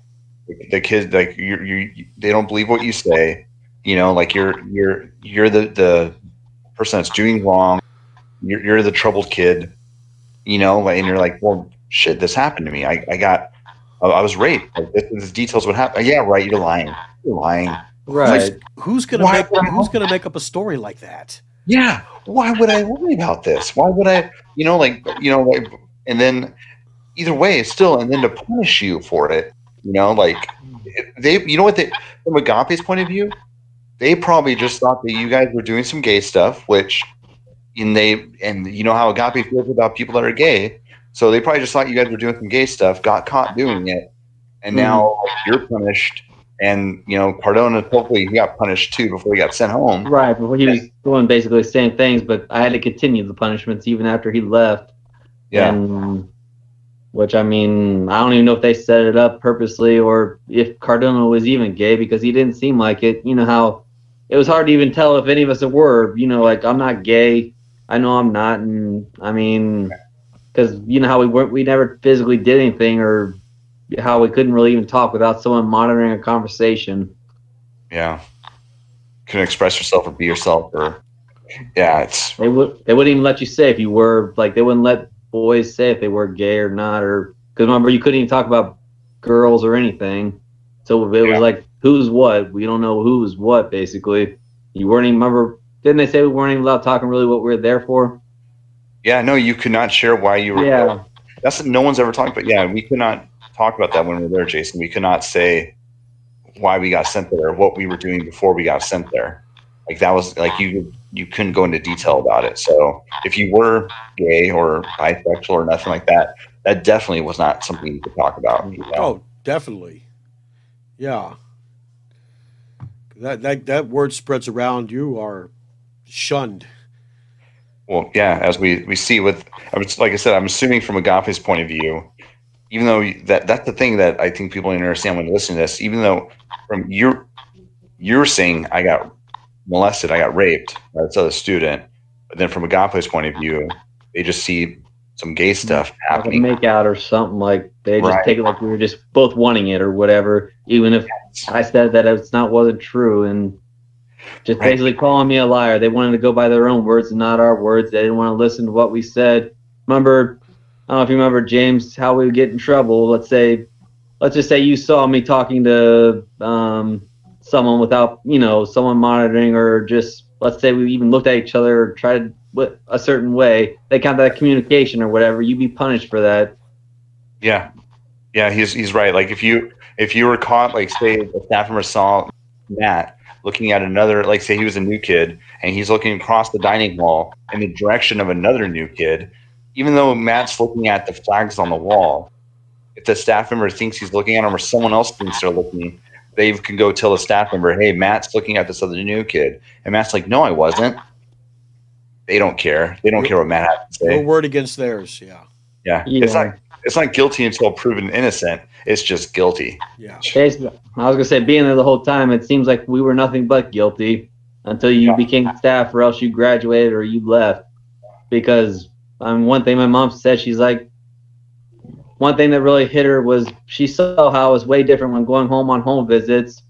The kids, like they don't believe what you say. Like you're the person that's doing wrong. You're the troubled kid, you know, like, and you're like, well, shit, this happened to me. I was raped. Like, this details what happened. Yeah, right. You're lying. You're lying. Right. Who's gonna make up a story like that? Yeah. Why would I worry about this? Why would I, like, and then either way, still, and then to punish you for it, like from Agape's point of view, they probably just thought that you guys were doing some gay stuff, and you know how Agape feels about people that are gay. So they probably just thought you guys were doing some gay stuff, got caught doing it, and now you're punished. And Cardona, hopefully he got punished too before he got sent home. Right, before he was doing basically the same things, but I had to continue the punishments even after he left. Yeah. And, which, I mean, I don't even know if they set it up purposely or if Cardona was even gay, because he didn't seem like it. You know how it was hard to even tell if any of us were. Like, I'm not gay. I know I'm not. And, I mean, because you know how we never physically did anything, or how we couldn't really even talk without someone monitoring a conversation. Yeah. Couldn't express yourself or be yourself, or they wouldn't even let you say if you were, like, they wouldn't let boys say if they were gay or not, or because remember, you couldn't even talk about girls or anything. So it was like, who's what? We don't know who's what, basically. You weren't even, remember, didn't they say we weren't even allowed talking really what we were there for? Yeah, no, you could not share why you were there. That's no one's ever talked about. Yeah, we could not talk about that when we were there, Jason. We could not say why we got sent there, what we were doing before we got sent there. Like, that was like, you couldn't go into detail about it. So if you were gay or bisexual or nothing like that, that definitely was not something you could talk about. Oh, definitely. Yeah. That word spreads around. You are shunned. Well, yeah, as we see like I said, I'm assuming from Agape's point of view, even though that's the thing that I think people don't understand when they listen to this, even though from you're saying I got molested, I got raped by this other student, but then from Agape's point of view, they just see some gay stuff happening. Like a make out or something, like they just take it like we were just both wanting it or whatever, even if I said that wasn't true, and just basically calling me a liar. They wanted to go by their own words and not our words. They didn't want to listen to what we said. Remember, I don't know if you remember, James, how we would get in trouble. Let's just say you saw me talking to someone without, someone monitoring, or just, let's say we even looked at each other or tried a certain way. They count that communication or whatever. You'd be punished for that. Yeah. Yeah, he's right. Like, if you were caught, like, say a staff member saw Matt looking at another, like, say he was a new kid and he's looking across the dining hall in the direction of another new kid, even though Matt's looking at the flags on the wall, if the staff member thinks he's looking at him or someone else thinks they're looking, they can go tell the staff member, hey, Matt's looking at this other new kid. And Matt's like, no, I wasn't. They don't care. They don't care what Matt has to say. Your word against theirs, Yeah. It's not guilty until proven innocent. It's just guilty. Yeah. Basically, I was going to say, being there the whole time, it seems like we were nothing but guilty until you became staff, or else you graduated or you left. Because one thing my mom said, she's like, one thing that really hit her was she saw how it was way different when going home on home visits.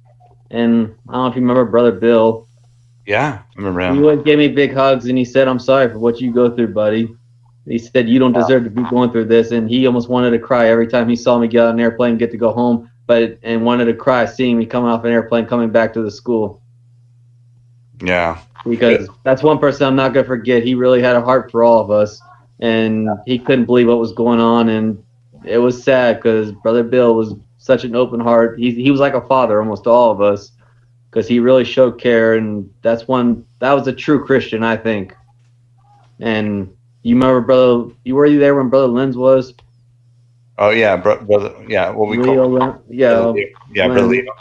And I don't know if you remember Brother Bill. Yeah, I remember him. He would give me big hugs, and he said, I'm sorry for what you go through, buddy. He said, you don't deserve to be going through this. And he almost wanted to cry every time he saw me get on an airplane and get to go home, and wanted to cry seeing me coming off an airplane, coming back to the school. Yeah. Because that's one person I'm not going to forget. He really had a heart for all of us, and he couldn't believe what was going on. And it was sad because Brother Bill was such an open heart. He was like a father almost to all of us, because he really showed care. And that was a true Christian, I think. And you remember, were you there when Brother Lenz was? Oh yeah, brother. Yeah, what we call him. Yeah, Brother Leo.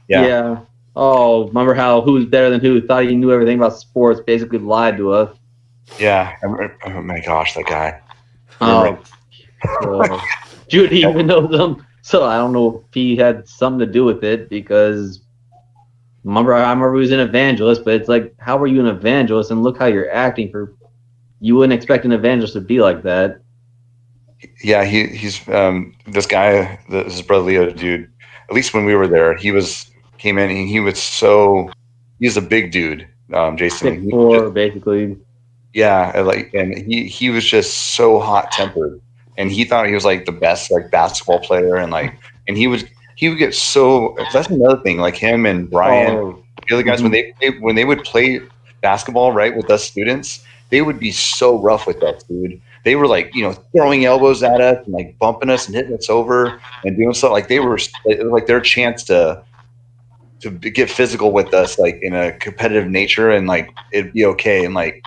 Yeah. Oh, remember how who's better than who? Thought he knew everything about sports. Basically lied to us. Yeah. Oh my gosh, that guy. Judy even knows him, so I don't know if he had something to do with it, because I remember he was an evangelist, but it's like, how are you an evangelist and look how you're acting for? You wouldn't expect an evangelist to be like that. Yeah, he's this guy, this Brother Leo dude. At least when we were there, came in and he's a big dude, Jason. 6'4", basically. Yeah, and he was just so hot tempered, and he thought he was like the best like basketball player, and he would get so. That's another thing. Like him and Brian, Oh, the other guys, when they would play basketball right with us students, they would be so rough with us, dude. They were like throwing elbows at us and like bumping us and hitting us over and doing stuff like it was like their chance to get physical with us like in a competitive nature and like it'd be okay and like.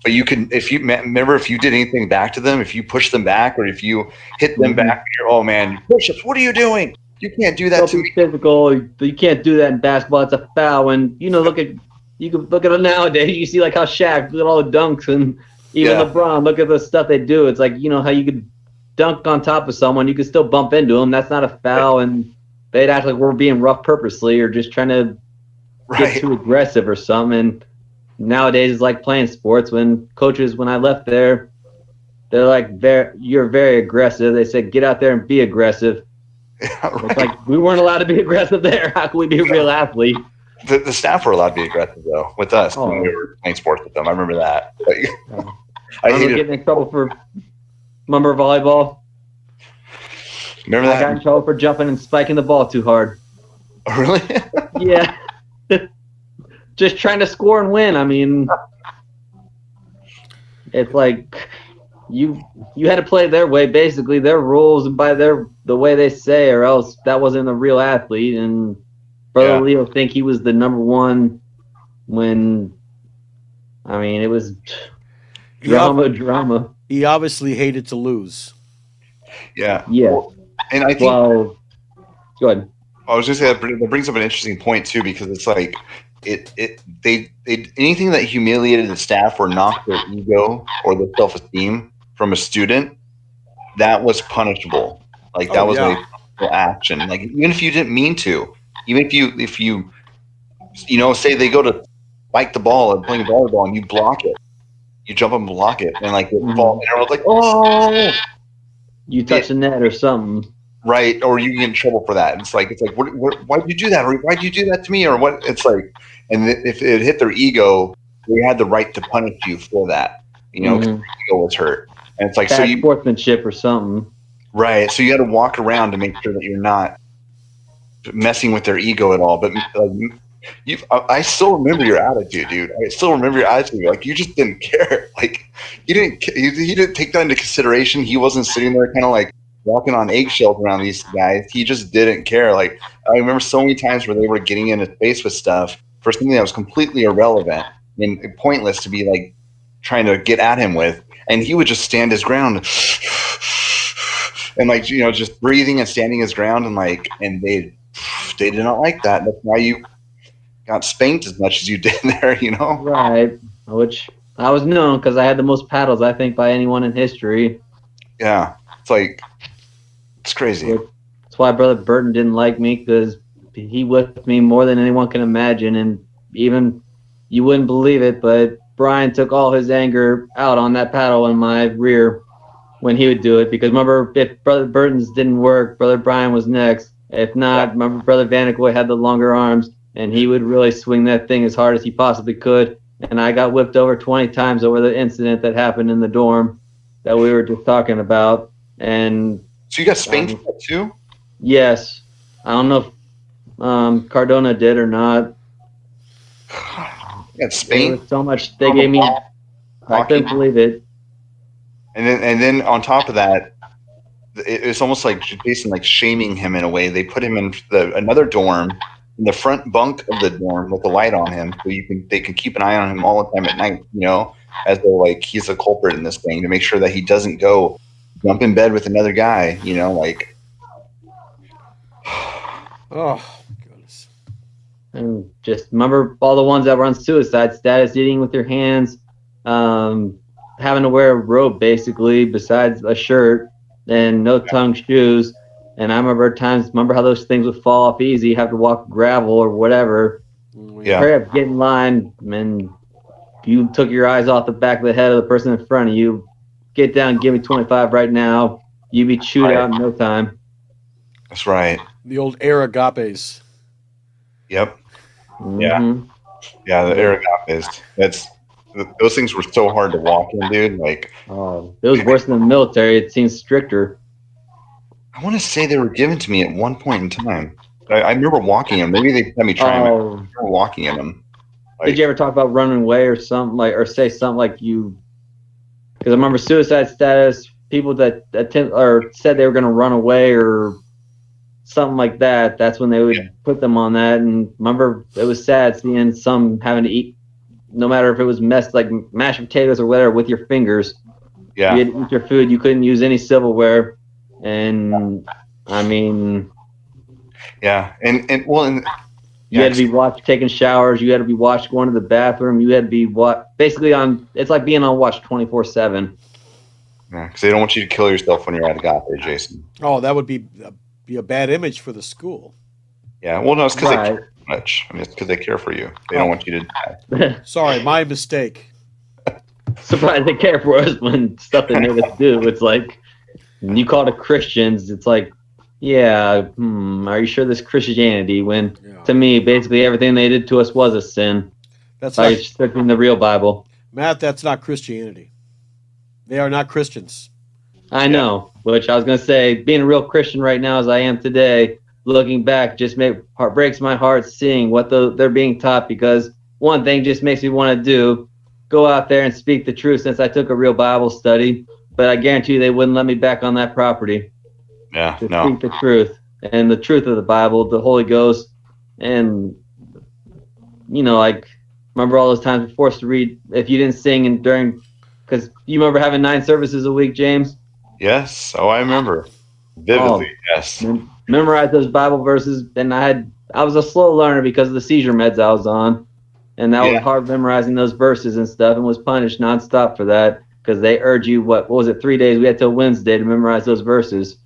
But you can, if you remember, if you did anything back to them, if you pushed them back, or if you hit them back, you're, oh man, push-ups. What are you doing? You can't do that to me. Physical. You can't do that in basketball. It's a foul. And you can look at it nowadays. You see like how Shaq did all the dunks, and even LeBron. Look at the stuff they do. It's like how you could dunk on top of someone, you could still bump into them. That's not a foul, and they'd act like we're being rough purposely or just trying to get too aggressive or something. And nowadays it's like playing sports. When I left there, they're like, you're very aggressive. They said, get out there and be aggressive. Yeah, right. It's like we weren't allowed to be aggressive there. How can we be a real athlete? The staff were allowed to be aggressive though with us when we were playing sports with them. I remember that. I remember getting in trouble for volleyball. Remember that? I got in trouble for jumping and spiking the ball too hard. Oh, really? Yeah. Just trying to score and win. I mean, it's like you had to play their way, basically their rules and by the way they say, or else that wasn't a real athlete. And Brother Leo think he was the number one when, I mean, it was drama. He obviously hated to lose. Yeah. Yeah. Well, and I think. Well, go ahead. I was going to say that brings up an interesting point too, because it's like they anything that humiliated the staff or knocked their ego or their self-esteem from a student, that was punishable. Like that was a action. Like even if you didn't mean to, even if you say they go to spike the ball and playing volleyball and you block it, you jump up and block it and like it fall, and everyone's like, oh, you touch the net or something. Right, or you get in trouble for that. It's like, why'd you do that? Or why'd you do that to me? Or what? It's like, and if it hit their ego, they had the right to punish you for that. Because their ego was hurt, and it's like bad sportsmanship or something. Right, so you had to walk around to make sure that you're not messing with their ego at all. But I still remember your attitude, dude. I still remember your attitude. Like you just didn't care. Like you didn't take that into consideration. He wasn't sitting there kind of like walking on eggshells around these guys. He just didn't care. Like I remember so many times where they were getting in his face with stuff for something that was completely irrelevant and pointless to be like trying to get at him with, and he would just stand his ground and like just breathing and standing his ground, and they did not like that. That's why you got spanked as much as you did there, Right, which I was known because I had the most paddles, I think, by anyone in history. Yeah, it's crazy. That's why Brother Burton didn't like me, because he whipped me more than anyone can imagine. And even, you wouldn't believe it, but Brian took all his anger out on that paddle in my rear when he would do it. Because remember, if Brother Burton's didn't work, Brother Brian was next. If not, remember Brother Vanicoy had the longer arms, and he would really swing that thing as hard as he possibly could. And I got whipped over 20 times over the incident that happened in the dorm that we were just talking about. And so you got spanked too? Yes. I don't know if Cardona did or not. You got spanked? So much they gave me. I couldn't believe it. And then on top of that, it's almost like basically like shaming him in a way. They put him in another dorm, in the front bunk of the dorm with the light on him, so they can keep an eye on him all the time at night, as though like he's a culprit in this thing, to make sure that he doesn't go jump in bed with another guy, like. Oh my goodness! And just remember all the ones that were on suicide status, eating with your hands, having to wear a robe basically besides a shirt, and no tongue shoes. And I remember how those things would fall off easy. You have to walk gravel or whatever. Yeah. Hurry up, get in line, and you took your eyes off the back of the head of the person in front of you. Get down, give me 25 right now. You be chewed out in no time. That's right. The old air agapes. Yep. Mm-hmm. Yeah. Yeah, the air agapes. those things were so hard to walk in, dude. Like, it was worse than the military. It seems stricter. I want to say they were given to me at one point in time. I remember walking in them. Maybe they had me try them. I remember walking in them. Like, did you ever talk about running away or something like, or say something like you? Because I remember suicide status, people that attempt or said they were going to run away or something like that. That's when they would put them on that. And remember, it was sad seeing some having to eat, no matter if it was like mashed potatoes or whatever, with your fingers. Yeah. You had to eat your food. You couldn't use any silverware. And I mean, yeah, and you had to be watched taking showers. You had to be watched going to the bathroom. You had to be basically on. It's like being on watch 24/7. Yeah, because they don't want you to kill yourself when you're at Agape, Jason. Oh, that would be a bad image for the school. Yeah, well, no, it's because they care so much. I mean, it's because they care for you. They don't want you to die. Sorry, my mistake. Surprised they care for us when stuff they made us do. It's like. You call it Christians, it's like, yeah, are you sure this Christianity? When to me, basically everything they did to us was a sin. That's like in the real Bible. Matt, that's not Christianity. They are not Christians. I know, which I was going to say, being a real Christian right now as I am today, looking back just breaks my heart seeing what they're being taught, because one thing just makes me want to do, go out there and speak the truth, since I took a real Bible study. But I guarantee you they wouldn't let me back on that property. Yeah, to speak the truth. And the truth of the Bible, the Holy Ghost. And, like, remember all those times we're forced to read, if you didn't sing because you remember having 9 services a week, James? Yes. Oh, I remember. Vividly, yes. Memorize those Bible verses. And I was a slow learner because of the seizure meds I was on. And that was hard memorizing those verses and stuff, and was punished nonstop for that. Because they urge you, what was it, 3 days? We had till Wednesday to memorize those verses.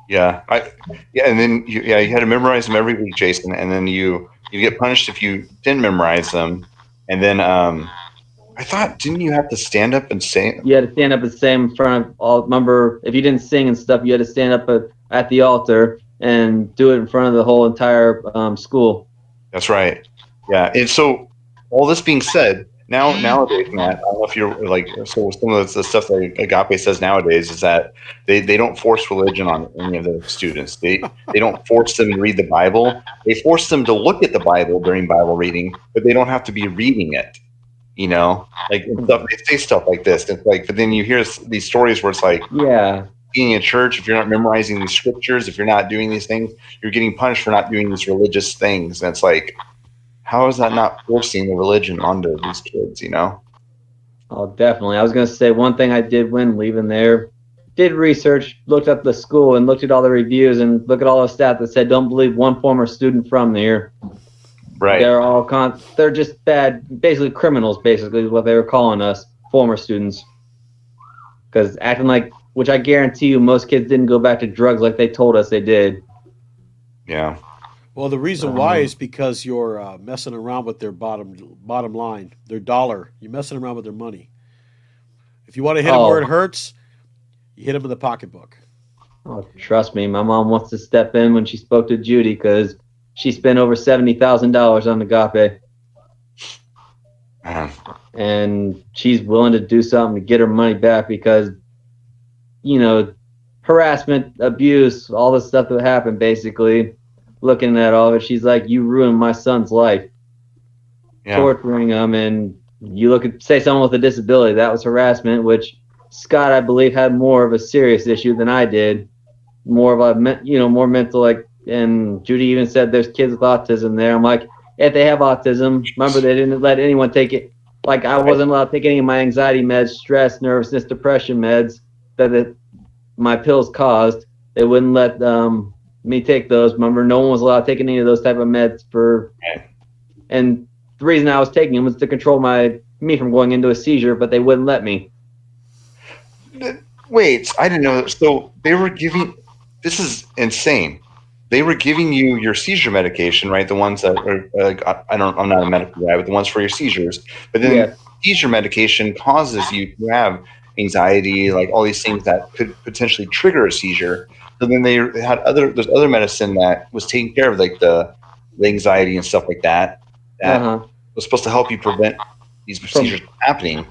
Yeah, and then you had to memorize them every week, Jason. And then you get punished if you didn't memorize them. And then I thought, didn't you have to stand up and sing? You had to stand up and sing in front of all. Remember, if you didn't sing and stuff, you had to stand up at the altar and do it in front of the whole entire school. That's right. Yeah, and so all this being said. Nowadays, Matt, I don't know if you're like, so some of the stuff that Agape says nowadays is that they don't force religion on any of the students. They don't force them to read the Bible. They force them to look at the Bible during Bible reading, but they don't have to be reading it. Like stuff, they say stuff like this. It's like, but then you hear these stories where it's like, being in church, if you're not memorizing these scriptures, if you're not doing these things, you're getting punished for not doing these religious things. And it's like, how is that not forcing the religion onto these kids, Oh, definitely. I was going to say one thing I did when leaving there, did research, looked up the school and looked at all the reviews and look at all the stats that said, don't believe one former student from there. Right. They're all they're just bad, basically criminals, basically is what they were calling us, former students. Because acting like, which I guarantee you most kids didn't go back to drugs like they told us they did. Yeah. Well, the reason why is because you're messing around with their bottom line, their dollar. You're messing around with their money. If you want to hit them where it hurts, you hit them in the pocketbook. Oh, trust me, my mom wants to step in when she spoke to Judy because she spent over $70,000 on Agape. And she's willing to do something to get her money back because, harassment, abuse, all the stuff that happened, basically. Looking at all of it, she's like, you ruined my son's life. Torturing him, and you say someone with a disability, that was harassment, which Scott, I believe, had more of a serious issue than I did. More of a, more mental, like, and Judy even said there's kids with autism there. I'm like, if they have autism, remember they didn't let anyone take it. Like, I wasn't allowed to take any of my anxiety meds, stress, nervousness, depression meds that my pills caused. They wouldn't let me take those. Remember, no one was allowed to take any of those type of meds and the reason I was taking them was to control me from going into a seizure, but they wouldn't let me. Wait, I didn't know. So they were giving, this is insane. They were giving you your seizure medication, right? The ones that are, I'm not a medical guy, but the ones for your seizures. But then seizure medication causes you to have anxiety, like all these things that could potentially trigger a seizure. So then they had there's other medicine that was taking care of like the anxiety and stuff like that. That was supposed to help you prevent these procedures were happening.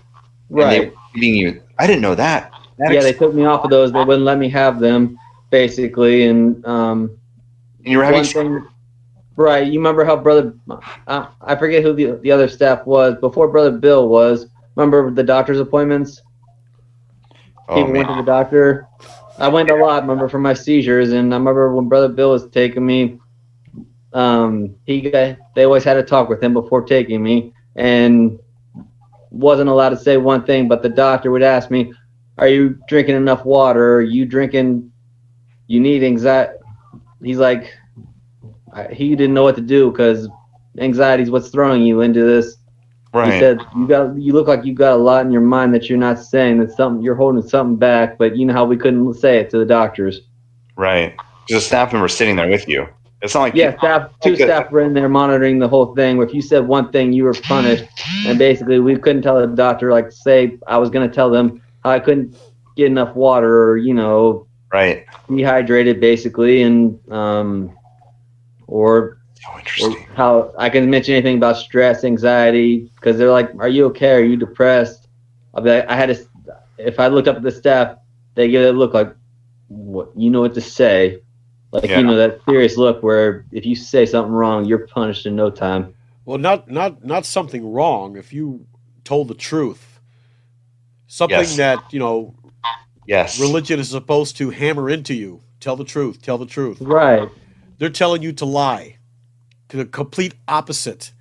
Right. And they were feeding you. I didn't know that. They took me off of those. They wouldn't let me have them, basically. And you were having thing, right? You remember how Brother? I forget who the other staff was before Brother Bill was. Remember the doctor's appointments? People went to the doctor. I went a lot. Remember for my seizures, and I remember when Brother Bill was taking me. They always had a talk with him before taking me, and wasn't allowed to say one thing. But the doctor would ask me, "Are you drinking enough water? Are you drinking? You need anxiety." He's like, he didn't know what to do because anxiety is what's throwing you into this. Right. He said, you look like you got a lot in your mind that you're not saying. That something you're holding something back. But you know how we couldn't say it to the doctors. Right. Because a staff member sitting there with you. It's not like two staff were in there monitoring the whole thing. Where if you said one thing, you were punished, and basically we couldn't tell the doctor, like, say I was going to tell them how I couldn't get enough water, or right, dehydrated, basically, and or how I can mention anything about stress, anxiety, because they're like, "Are you okay? Are you depressed?" I'll be like, if I looked up at the staff, they give it a look like, "What? You know what to say." Like, that serious look where if you say something wrong, you're punished in no time. Well, not something wrong. If you told the truth, something that, religion is supposed to hammer into you. Tell the truth. Tell the truth. Right. They're telling you to lie. To the complete opposite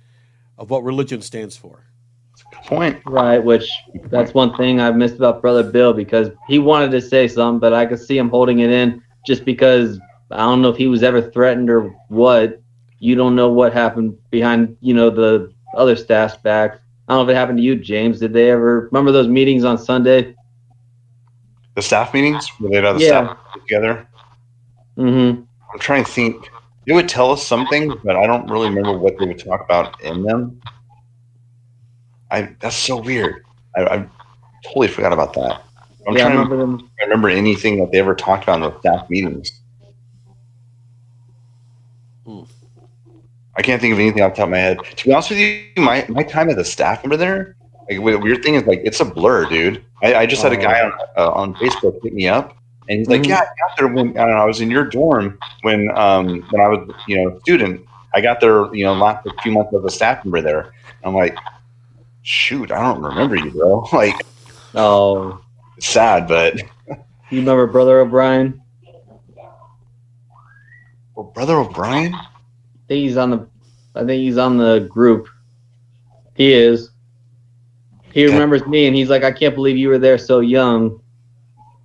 of what religion stands for. That's a good point. Right, which that's one thing I've missed about Brother Bill, because he wanted to say something, but I could see him holding it in just because I don't know if he was ever threatened or what. You don't know what happened behind, the other staff's back. I don't know if it happened to you, James. Did they ever remember those meetings on Sunday? The staff meetings where they'd have the staff together? Mm-hmm. I'm trying to think. They would tell us something, but I don't really remember what they would talk about in them. That's so weird. I totally forgot about that. I remember anything that they ever talked about in those staff meetings. I can't think of anything off the top of my head. To be honest with you, my time as a staff member there, like, the weird thing is, like, it's a blur, dude. I just had a guy on Facebook hit me up, and he's like, "Yeah, I got there when I was in your dorm when I was a student. I got there last few months as a staff member there." I'm like, "Shoot, I don't remember you, bro." Like, it's sad, but you remember Brother O'Brien? Well, Brother O'Brien? I think he's on the group. He is. He remembers me, and he's like, "I can't believe you were there so young."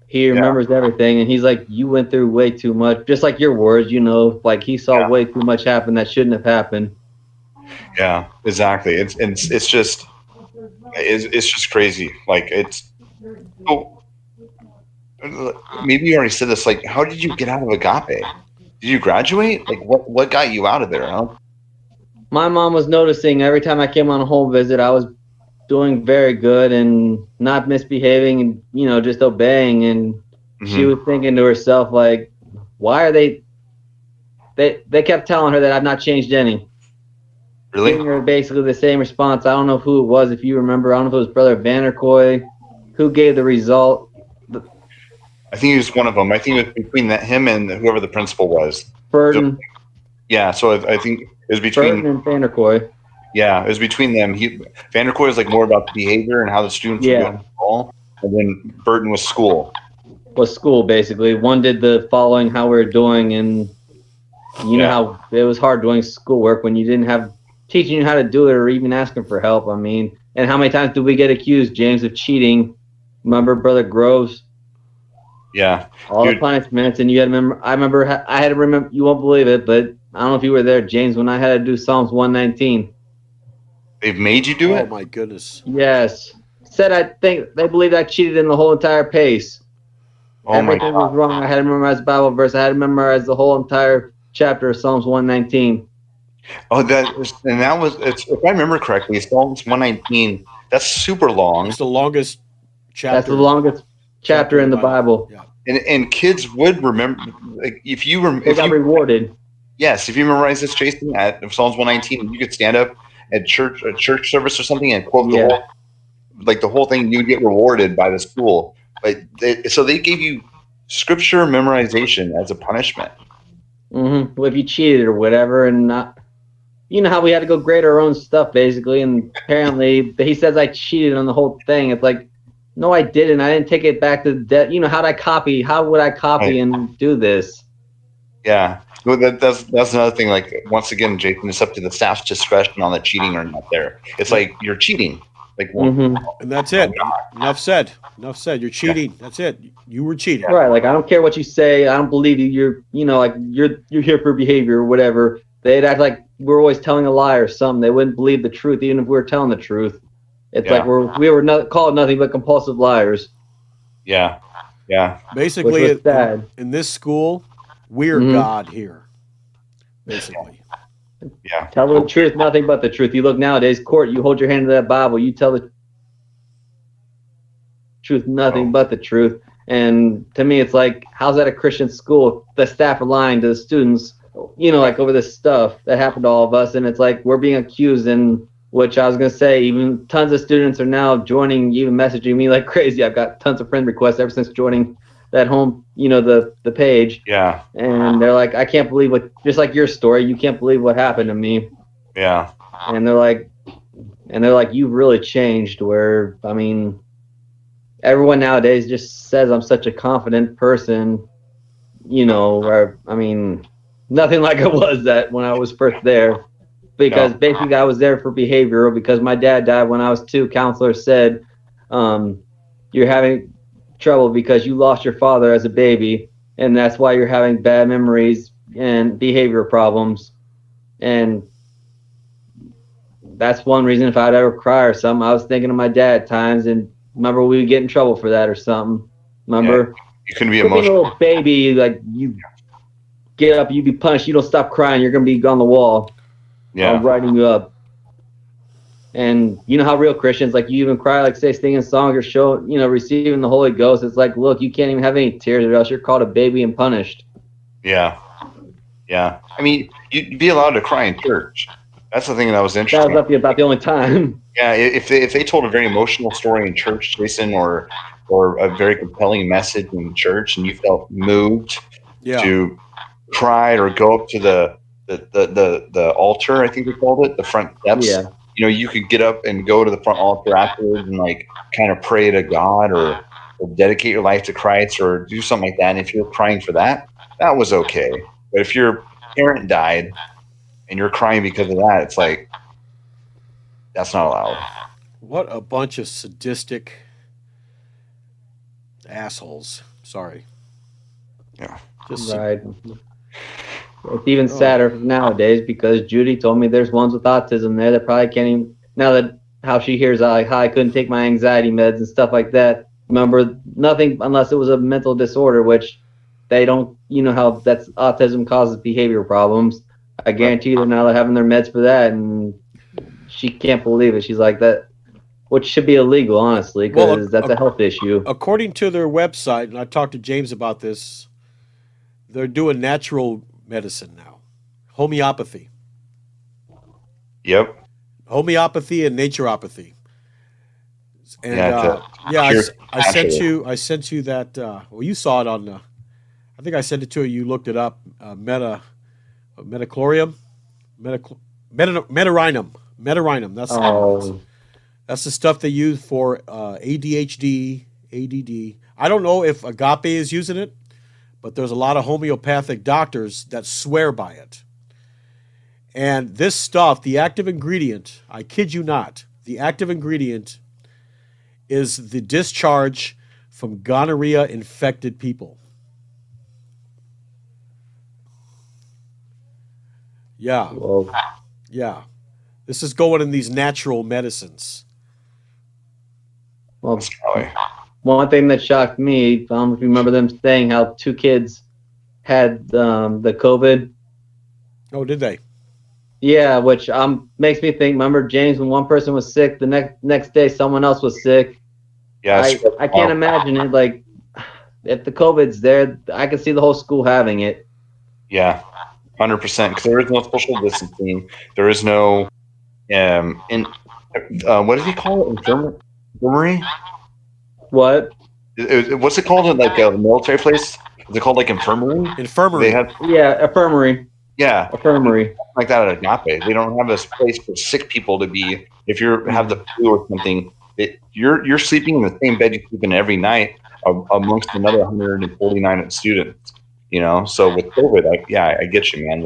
He remembers everything, and he's like, "You went through way too much," just like your words. Like he saw way too much happen that shouldn't have happened. Yeah, exactly. It's just crazy. Like, maybe you already said this. Like, how did you get out of Agape? Did you graduate? Like, what got you out of there? Huh? My mom was noticing every time I came on a home visit, I was doing very good and not misbehaving and, just obeying. And she was thinking to herself, like, why are they kept telling her that I've not changed any. Really? Giving her basically the same response. I don't know who it was, if you remember. I don't know if it was Brother Vanderkoy who gave the result. I think he was one of them. I think it was between him and whoever the principal was. Burton. Yeah, so I think it was between Burton and Vanderkoy. Yeah, it was between them. Vanderkoy was like more about the behavior and how the students were doing all, and then Burton was school. Was school, basically. One did the following how we were doing, and know how it was hard doing schoolwork when you didn't have teaching you how to do it or even asking for help. I mean, and how many times did we get accused, James, of cheating? Remember Brother Groves? Yeah. All the punishments, and you had to remember. I had to remember. You won't believe it, but I don't know if you were there, James, when I had to do Psalms 119. They've made you do it? Oh my goodness. Yes. Said I think they believed I cheated in the whole entire pace. Everything was wrong. I had to memorize the Bible verse. I had to memorize the whole entire chapter of Psalms 119. Oh, if I remember correctly, Psalms 119. That's super long. It's the longest chapter. That's the longest chapter in the Bible. Yeah. And kids would remember, like, if you got rewarded. Yes, if you memorize this, Jason, at Psalms 119, you could stand up at church service or something and quote Yeah. the whole thing, you'd get rewarded by the school. But so they gave you scripture memorization as a punishment. Mm-hmm. Well, if you cheated or whatever, and not, you know how we had to go grade our own stuff basically, and apparently he says I cheated on the whole thing. It's like, no, I didn't. I didn't take it back to the you know, how'd I copy? How would I copy and do this? Yeah. Well, that's another thing. Like, once again, Jason, it's up to the staff's discretion on the cheating or not there. It's like you're cheating. Like, well, and that's it. Enough said. Enough said. You're cheating. That's it. You were cheating. Right. Like, I don't care what you say. I don't believe you. You're, you know, like you're here for behavior or whatever. They'd act like we're always telling a lie or something. They wouldn't believe the truth, even if we were telling the truth. It's like we were called nothing but compulsive liars. Yeah. Yeah. Basically, in this school, we're God here. Basically. Yeah. Tell the truth, nothing but the truth. You look nowadays, court, you hold your hand to that Bible, you tell the truth, nothing but the truth. And to me, it's like, how's that a Christian school? The staff are lying to the students, you know, like over this stuff that happened to all of us. And it's like, we're being accused, and which I was going to say, even tons of students are now joining, even messaging me like crazy. I've got tons of friend requests ever since joining that home, you know, the page. Yeah. And they're like, I can't believe what, just like your story, you can't believe what happened to me. Yeah. And they're like, you've really changed. Where, I mean, everyone nowadays just says I'm such a confident person, you know, where, I mean, nothing like I was that when I was first there, because basically I was there for behavioral, because my dad died when I was 2. Counselors said, you're having trouble because you lost your father as a baby, and that's why you're having bad memories and behavior problems. And that's one reason, if I'd ever cry or something, I was thinking of my dad at times, and remember we would get in trouble for that or something. Remember? Yeah. You couldn't be emotional. A little baby, like, you get up, you be punished, you don't stop crying, you're going to be on the wall. Yeah. Writing you up. And you know how real Christians, like, you even cry, like, say, singing songs or show, you know, receiving the Holy Ghost. It's like, look, you can't even have any tears, or else you're called a baby and punished. Yeah. Yeah. I mean, you'd be allowed to cry in church. That's the thing that was interesting. That was about the only time. Yeah. If they told a very emotional story in church, Jason, or a very compelling message in church, and you felt moved to cry or go up to the altar, I think they called it, the front steps. Yeah. You know, you could get up and go to the front altar afterwards and, like, kind of pray to God or dedicate your life to Christ or do something like that. And if you're crying for that, that was okay. But if your parent died and you're crying because of that, it's like, that's not allowed. What a bunch of sadistic assholes. Sorry. Yeah. Just right. It's even sadder nowadays, because Judy told me there's ones with autism there that probably can't even, now that how she hears how I couldn't take my anxiety meds and stuff like that. Remember, nothing unless it was a mental disorder, which they don't, you know how that's autism causes behavior problems. I guarantee you they're now having their meds for that, and she can't believe it. She's like, that, which should be illegal, honestly, because that's a health issue. According to their website, and I talked to James about this, they're doing natural medicine now, homeopathy. Yep. Homeopathy and naturopathy. And I sent you that. Well, you saw it on. I think I sent it to you. You looked it up. Metachlorium, Metarinum. That's the stuff they use for ADHD, ADD. I don't know if Agape is using it, but there's a lot of homeopathic doctors that swear by it. And this stuff, the active ingredient, I kid you not, the active ingredient is the discharge from gonorrhea-infected people. Yeah. Whoa. Yeah. This is going in these natural medicines. Well, one thing that shocked me, if you remember them saying how 2 kids had the COVID. Oh, did they? Yeah, which makes me think, remember, James, when one person was sick, the next day someone else was sick. Yeah, I can't imagine it. Like, if the COVID's there, I can see the whole school having it. Yeah, 100%. Because there is no social distancing. There is no, in what does he call it? Infirmary? What? What's it called in like a military place? Is it called like infirmary? Infirmary. They have, Yeah, infirmary. yeah, Infirmary. like that at Agape. They don't have this place for sick people to be. If you have the flu or something, you're sleeping in the same bed you sleep in every night amongst another 149 students. You know, so with COVID, I get you, man.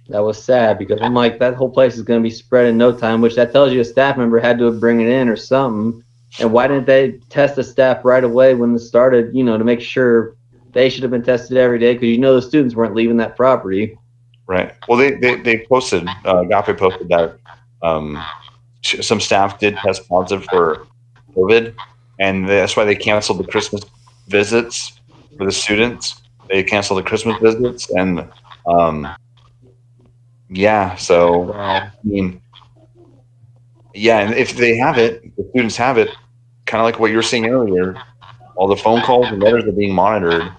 That was sad because I'm like, that whole place is going to be spread in no time, which that tells you a staff member had to bring it in or something. And why didn't they test the staff right away when this started, you know, to make sure they should have been tested every day because, you know, the students weren't leaving that property. Right. Well, they posted, Agape posted that some staff did test positive for COVID, and that's why they canceled the Christmas visits for the students. They canceled the Christmas visits, and yeah, so I mean, yeah, and if they have it, the students have it, kind of like what you were saying earlier, all the phone calls and letters are being monitored.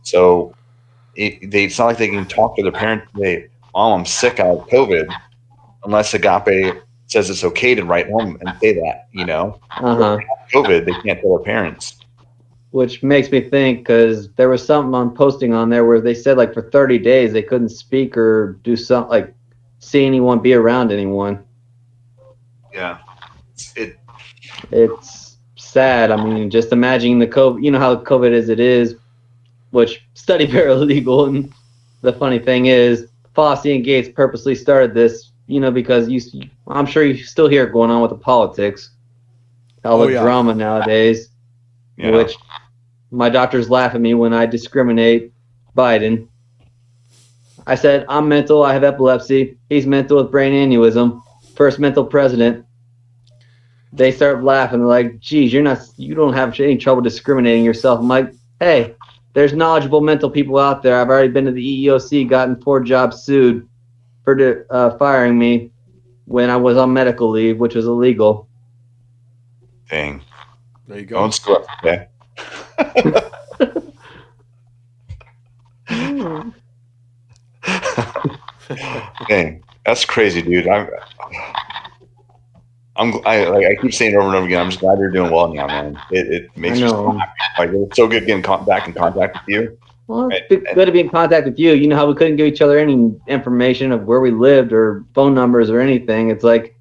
So it's not like they can talk to their parents and say, "Mom, I'm sick out of COVID," unless Agape says it's okay to write home and say that, you know. COVID, they can't tell their parents. Which makes me think, because there was something on posting on there where they said like for 30 days they couldn't speak or do something like see anyone, be around anyone. Yeah, it's sad. I mean, just imagining the COVID. You know how COVID is, which study paralegal. And the funny thing is, Fosse and Gates purposely started this, you know, because I'm sure you still hear it going on with the politics, all the drama nowadays. Yeah. Which my doctors laugh at me when I discriminate Biden. I said, I'm mental, I have epilepsy. He's mental with brain aneurysm. First mental president. They start laughing. They're like, geez, you don't have any trouble discriminating yourself. I'm like, hey, there's knowledgeable mental people out there. I've already been to the EEOC, gotten 4 jobs sued for firing me when I was on medical leave, which was illegal. Dang. There you go. Don't screw up, okay? Dang, that's crazy, dude. I keep saying it over and over again. I'm just glad you're doing well now, man. It makes me so happy. Like, it's so good getting back in contact with you. Well, it's good to be in contact with you. You know how we couldn't give each other any information of where we lived or phone numbers or anything. It's like,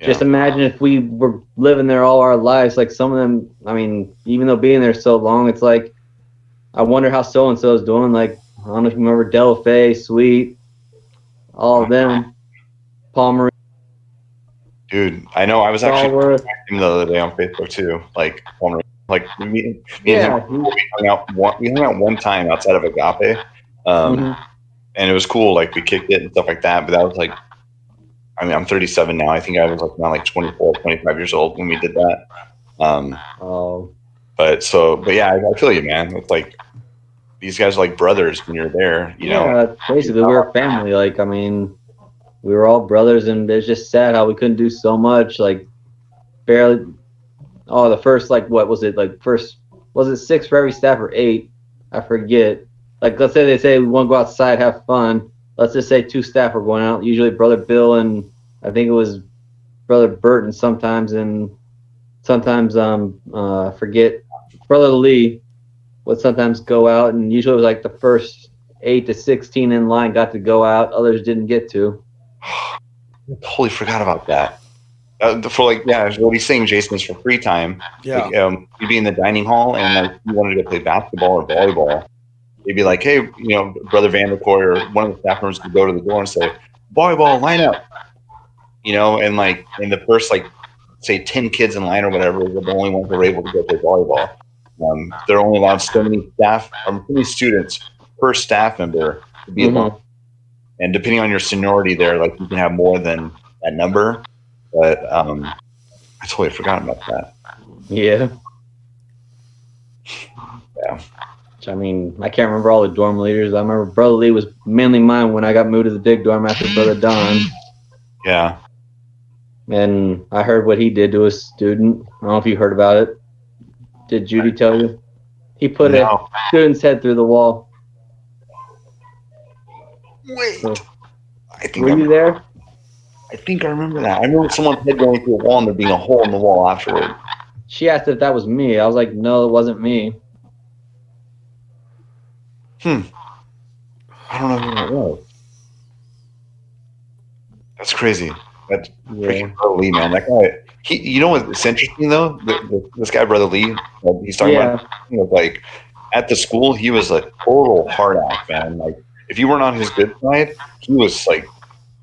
just imagine if we were living there all our lives. Like some of them, I mean, even though being there so long, it's like, I wonder how so-and-so is doing. Like, I don't know if you remember Delphi, Sweet, all of them, Palmer. Dude, I know. I was actually talking the other day on Facebook too. Like, we hung out one time outside of Agape, and it was cool. Like, we kicked it and stuff like that. But that was like, I mean, I'm 37 now. I think I was like around like 24, 25 years old when we did that. But yeah, I feel you, man. It's like these guys are like brothers when you're there. You know, basically we're a family. Like, I mean, we were all brothers, and it's just sad how we couldn't do so much. Like, barely. Oh, the first, like, what was it? Like, first, was it 6 for every staff or 8? I forget. Like, let's say they say we want to go outside, have fun. Let's just say 2 staff were going out. Usually Brother Bill and I think it was Brother Burton sometimes, and sometimes forget Brother Lee would sometimes go out, and usually it was like the first 8 to 16 in line got to go out. Others didn't get to. I totally forgot about that. For what he's saying, Jason, is for free time. Yeah. Like, you'd be in the dining hall and like you wanted to go play basketball or volleyball. They'd be like, hey, you know, Brother Vandercoy or one of the staff members could go to the door and say, volleyball, line up. You know, and like in the first, like, say 10 kids in line or whatever, were the only ones that were able to go play volleyball. They're only allowed so many students per staff member to be alone. And depending on your seniority there, like, you can have more than that number. But I totally forgot about that. Yeah. Yeah. I mean, I can't remember all the dorm leaders. I remember Brother Lee was mainly mine when I got moved to the big dorm after Brother Don. Yeah. And I heard what he did to a student. I don't know if you heard about it. Did Judy tell you? He put a student's head through the wall. Wait. So, were you there? I think I remember that. I remember someone's head going through a wall and there being a hole in the wall afterward. She asked if that was me. I was like, no, it wasn't me. I don't know who that was. That's crazy. That's freaking Brother Lee, man. That guy. You know what's interesting though? This guy, Brother Lee, he's talking about. Like at the school, he was a total hard ass, man. Like if you weren't on his good side, he was like,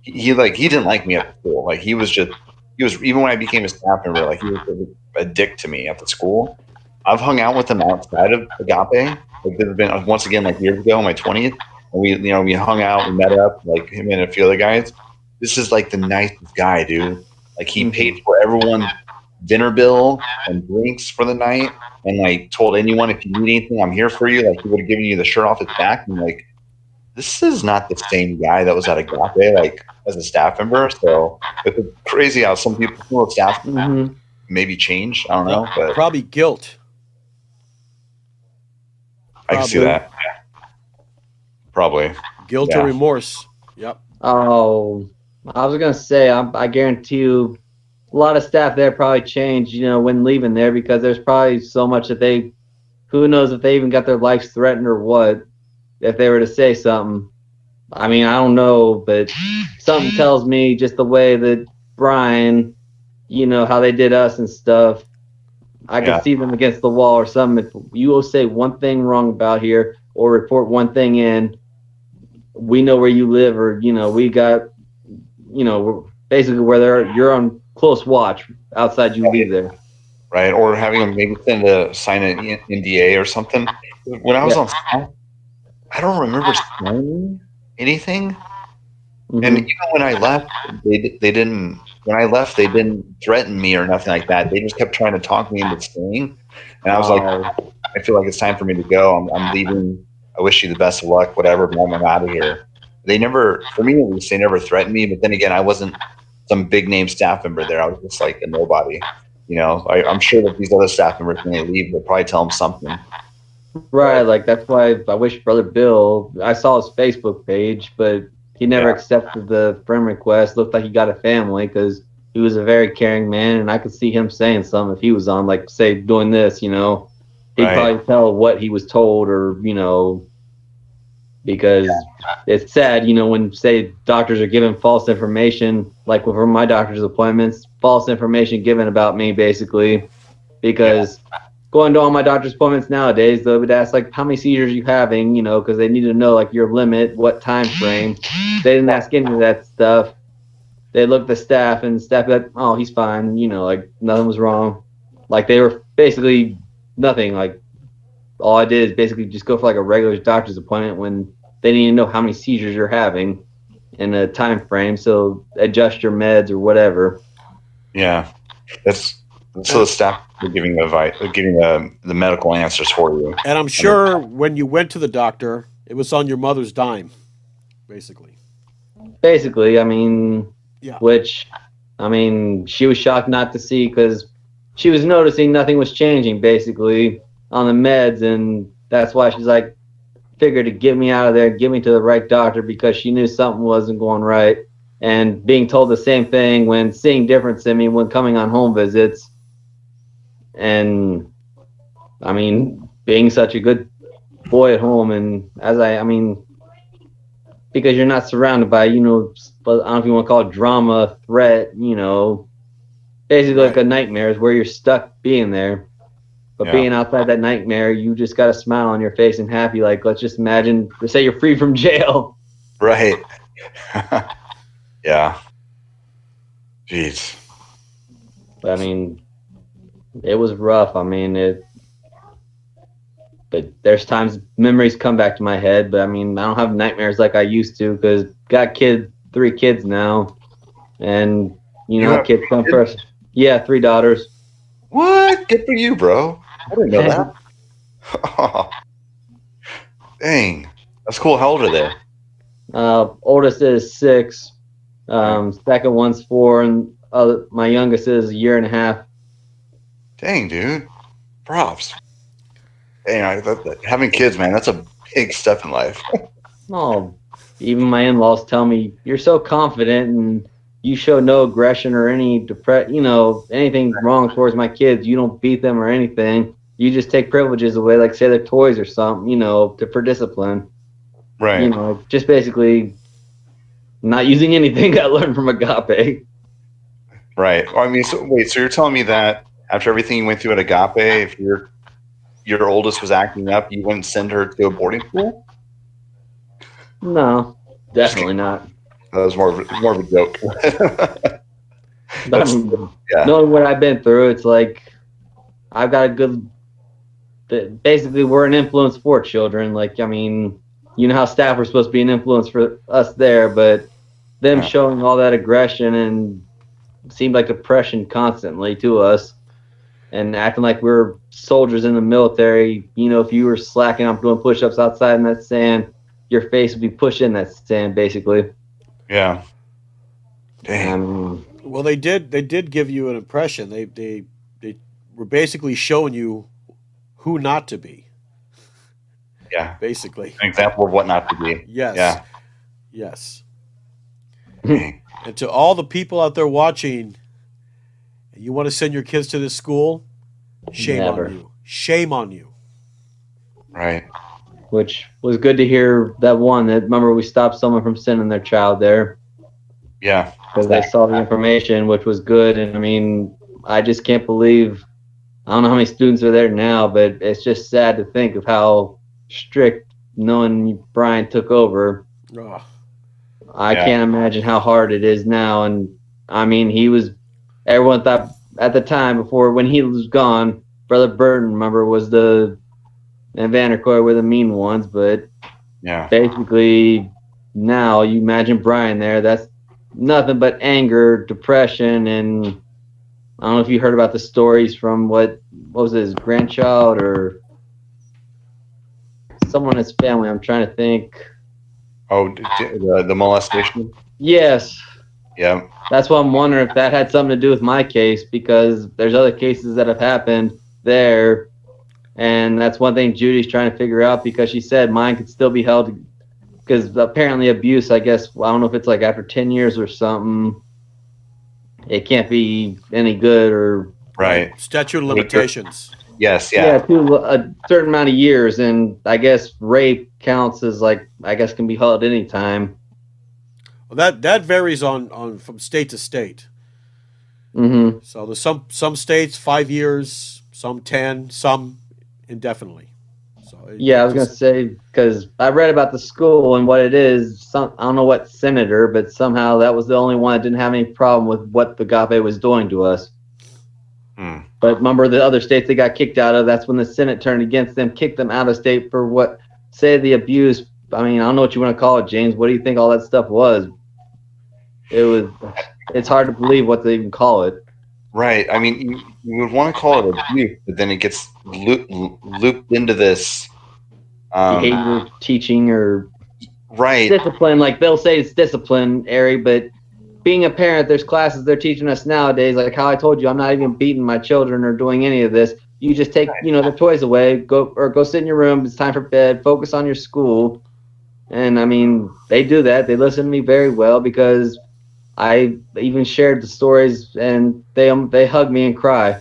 he didn't like me at the school. Like he was even when I became a staff member, like he was a dick to me at the school. I've hung out with him outside of Agape. Like this has been once again like years ago, my 20th. And we hung out, we met up, like him and a few other guys. This is like the nicest guy, dude. Like he paid for everyone's dinner bill and drinks for the night, and like told anyone if you need anything, I'm here for you. Like he would have given you the shirt off his back. And like, this is not the same guy that was at Agape, like as a staff member. So it's crazy how some staff maybe change. I don't know, but probably guilt. I can see that. Probably guilt or remorse. Yep. Oh, I was gonna say, I guarantee you, a lot of staff there probably changed, when leaving there, because there's probably so much that who knows if they even got their lives threatened or what, if they were to say something. I mean, I don't know, but something tells me just the way that Brian, how they did us and stuff, I could see them against the wall or something. If you will say one thing wrong about here or report one thing in, we know where you live, or, we got, basically where you're on close watch outside you leave there. Right, or having them maybe sign an NDA or something. When I was on staff, I don't remember signing anything. And even when I left, they didn't. When I left, they didn't threaten me or nothing like that. They just kept trying to talk me into staying. And I was like, I feel like it's time for me to go. I'm leaving. I wish you the best of luck, whatever, but I'm out of here. They never, for me at least, they never threatened me. But then again, I wasn't some big name staff member there. I was just like a nobody. I'm sure that these other staff members, when they leave, they'll probably tell them something. Right, like that's why I wish Brother Bill, I saw his Facebook page, but he never accepted the friend request. Looked like he got a family because he was a very caring man, and I could see him saying something if he was on, like, say, doing this, he'd probably tell what he was told, or, because it's sad, when, say, doctors are given false information, like for my doctor's appointments, false information given about me, basically, because going to all my doctor's appointments nowadays, they would ask, like, how many seizures you having, because they need to know, like, your limit, what time frame. They didn't ask any of that stuff. They looked at the staff, and the staff like, oh, he's fine, like, nothing was wrong. Like, they were basically nothing. Like, all I did is basically just go for, like, a regular doctor's appointment when they need to know how many seizures you're having in a time frame, so adjust your meds or whatever. Yeah. So the staff are giving the medical answers for you. And I'm sure when you went to the doctor, it was on your mother's dime, basically. Basically, I mean, which, I mean, she was shocked not to see, because she was noticing nothing was changing, basically, on the meds, and that's why she's like, figured to get me out of there, get me to the right doctor, because she knew something wasn't going right. And being told the same thing when seeing difference in me when coming on home visits. And I mean, being such a good boy at home, and I mean, because you're not surrounded by, I don't know if you want to call it drama, threat, basically like a nightmare is where you're stuck being there. But being outside that nightmare, you just got a smile on your face and happy. Like, let's just imagine, say you're free from jail. Right. Yeah. Jeez. I mean, it was rough. I mean, but there's times memories come back to my head. But I mean, I don't have nightmares like I used to, because got 3 kids now, and kids come first. Yeah, 3 daughters. What? Good for you, bro. I didn't know that. Oh, dang, that's cool. How old are they? Oldest is 6. Second one's 4, and my youngest is 1.5 years. Dang, dude. Props. Dang, having kids, man, that's a big step in life. Oh, even my in-laws tell me, you're so confident, and you show no aggression or any anything wrong towards my kids. You don't beat them or anything. You just take privileges away, like say their toys or something, for discipline. Right. Just basically not using anything I learned from Agape. Right. I mean, so you're telling me that after everything you went through at Agape, if your oldest was acting up, you wouldn't send her to a boarding school? No, definitely not. That was more of a joke. Knowing what I've been through, it's like I've got a good. Basically, we're an influence for children. Like, I mean, how staff were supposed to be an influence for us there, but them showing all that aggression and seemed like oppression constantly to us, and acting like we're soldiers in the military. If you were slacking up doing push-ups outside in that sand, your face would be pushed in that sand, basically. Yeah. Dang. Well, they did give you an impression. They were basically showing you who not to be. Yeah. Basically. An example of what not to be. Yes. Yeah. Yes. And to all the people out there watching, you want to send your kids to this school, shame on you. Shame on you. Right. Which was good to hear that remember we stopped someone from sending their child there. Yeah. Because they saw the information, which was good. And I mean, I just can't believe, I don't know how many students are there now, but it's just sad to think of how strict knowing Brian took over. Oh. I can't imagine how hard it is now. And I mean, everyone thought at the time when he was gone, Brother Burton, remember, was and Vandercoy were the mean ones, but basically now you imagine Brian there, that's nothing but anger, depression, and I don't know if you heard about the stories from what was his grandchild or someone in his family. I'm trying to think. Oh, the molestation? Yes. Yeah. That's why I'm wondering if that had something to do with my case, because there's other cases that have happened there. And that's one thing Judy's trying to figure out, because she said mine could still be held, because apparently abuse, I guess, I don't know if it's like after 10 years or something, it can't be any good or... Right. Statute of limitations. Yes, yeah. Yeah, to a certain amount of years, and I guess rape counts as can be held any time. Well, that varies on from state to state. Mm-hmm. So there's some states 5 years, some 10, some indefinitely. So I was gonna say, because I read about the school and what it is. I don't know what senator, but somehow that was the only one that didn't have any problem with what the Agape was doing to us. But remember, the other states they got kicked out of, that's when the Senate turned against them, kicked them out of state for the abuse. I mean, I don't know what you want to call it, James. What do you think all that stuff was? It's hard to believe what they even call it. Right. I mean, you would want to call it abuse, but then it gets looped into this behavior teaching or discipline. Like they'll say it's disciplinary, but being a parent, there's classes they're teaching us nowadays. Like how I told you, I'm not even beating my children or doing any of this. You just take their toys away, go sit in your room. It's time for bed. Focus on your school. And I mean, they do that. They listen to me very well, because I even shared the stories, and they hug me and cry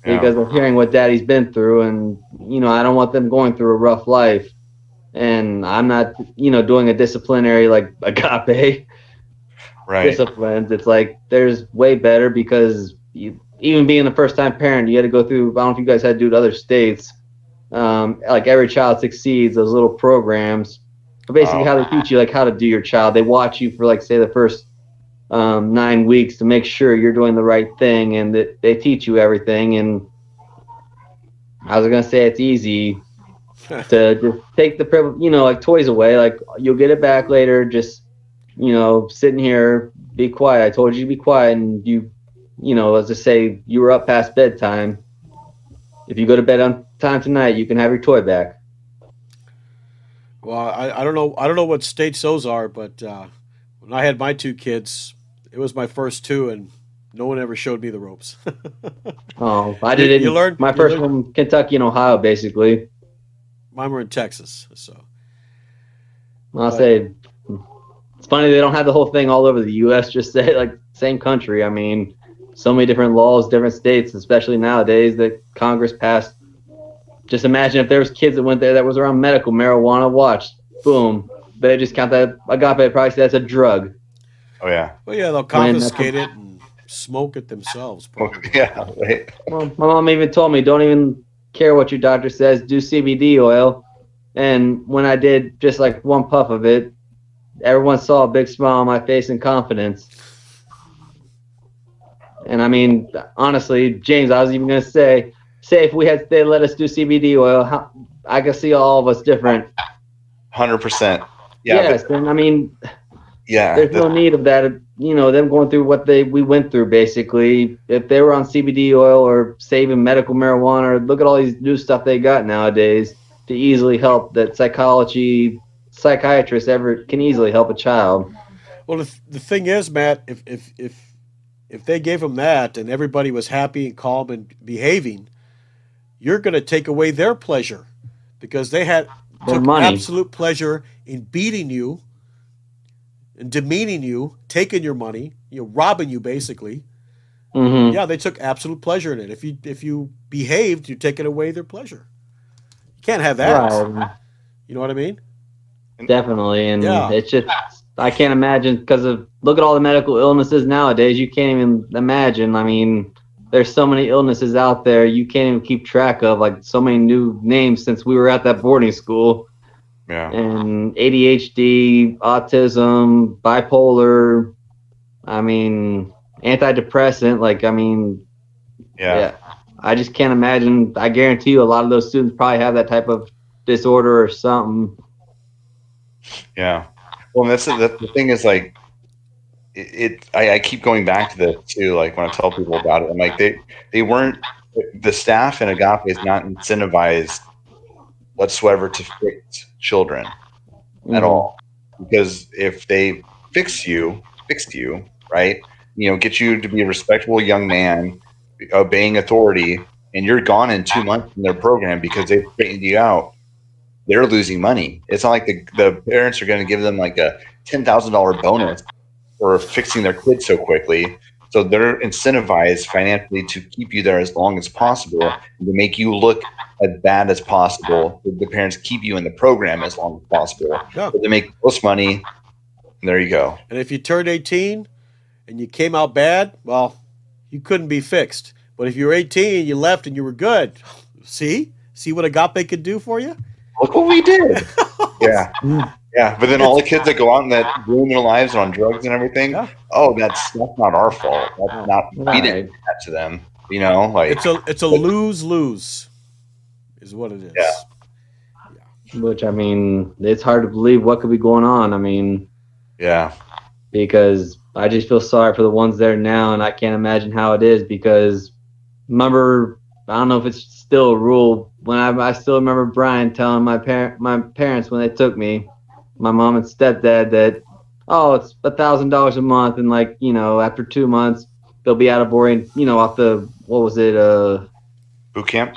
because of hearing what Daddy's been through, and I don't want them going through a rough life, and I'm not doing a disciplinary like Agape disciplines. It's like there's way better, because even being a first time parent, you had to go through. I don't know if you guys had to do it in other states, like Every Child Succeeds, those little programs. But basically, how they teach you like how to do your child. They watch you for say the first 9 weeks to make sure you're doing the right thing, and that they teach you everything. And I was gonna say it's easy to just take the privilege, like toys away. Like you'll get it back later. Just sitting here, be quiet. I told you to be quiet, and let's just say you were up past bedtime. If you go to bed on time tonight, you can have your toy back. Well, I don't know what states those are, but when I had my 2 kids, it was my first 2, and no one ever showed me the ropes. I did it. You learned my first one, Kentucky and Ohio, basically. Mine were in Texas, so I'll say It's funny they don't have the whole thing all over the U.S. Just say like same country. I mean, so many different laws, different states, especially nowadays that Congress passed. Just imagine if there was kids that went there that was around medical marijuana. Watch, boom, they just count that agape probably say that's a drug. Oh yeah. Well, yeah, they'll confiscate it and smoke it themselves. Probably. Yeah. Right. Well, my mom even told me, don't even care what your doctor says, do CBD oil. And when I did just like one puff of it, everyone saw a big smile on my face and confidence. And I mean, honestly, James, I was even going to say if they let us do CBD oil, I could see all of us different. 100%. Yeah. Yes, and I mean, yeah, there's no need of that. You know, them going through what we went through, basically. If they were on CBD oil or saving medical marijuana, or look at all these new stuff they got nowadays to easily help that psychiatrists can easily help a child. Well, the thing is, Matt, if they gave them that and everybody was happy and calm and behaving, you're going to take away their pleasure because they took money. Absolute pleasure in beating you and demeaning you, taking your money, robbing you basically. Mm-hmm. Yeah, they took absolute pleasure in it. If you behaved, you're taking away their pleasure. You can't have that. Right. You know what I mean? Definitely, and yeah. It's just I can't imagine because of look at all the medical illnesses nowadays. You can't even imagine. I mean, there's so many illnesses out there you can't even keep track of. Like so many new names since we were at that boarding school. Yeah. And ADHD, autism, bipolar. I mean, antidepressant. Like I mean, yeah. I just can't imagine. I guarantee you, a lot of those students probably have that type of disorder or something. Yeah. Well, the thing is, like, I keep going back to this too. Like when I tell people about it, I'm like, they weren't, the staff in Agape is not incentivized whatsoever to fix children at all, because if they fixed you, right? Get you to be a respectable young man, obeying authority, and you're gone in 2 months from their program because they straightened you out. They're losing money. It's not like the parents are going to give them like a $10,000 bonus for fixing their kids so quickly. So they're incentivized financially to keep you there as long as possible and to make you look as bad as possible. The parents keep you in the program as long as possible. Yeah. But they make the most money, and there you go. And if you turned 18 and you came out bad, well, you couldn't be fixed. But if you were 18 and you left and you were good, see what Agape could do for you? Look what we did. Yeah. Yeah. But then all the kids that go out and that ruin their lives on drugs and everything, that's not our fault. That's not, we didn't do that to them. Like it's a lose-lose is what it is. Yeah. Which, I mean, it's hard to believe what could be going on. I mean, yeah. Because I just feel sorry for the ones there now, and I can't imagine how it is because remember, I don't know if it's still a rule. When I still remember Brian telling my parents when they took me, my mom and stepdad, that it's $1,000 a month, and like after 2 months they'll be out of boarding. Off the what was it? Boot camp.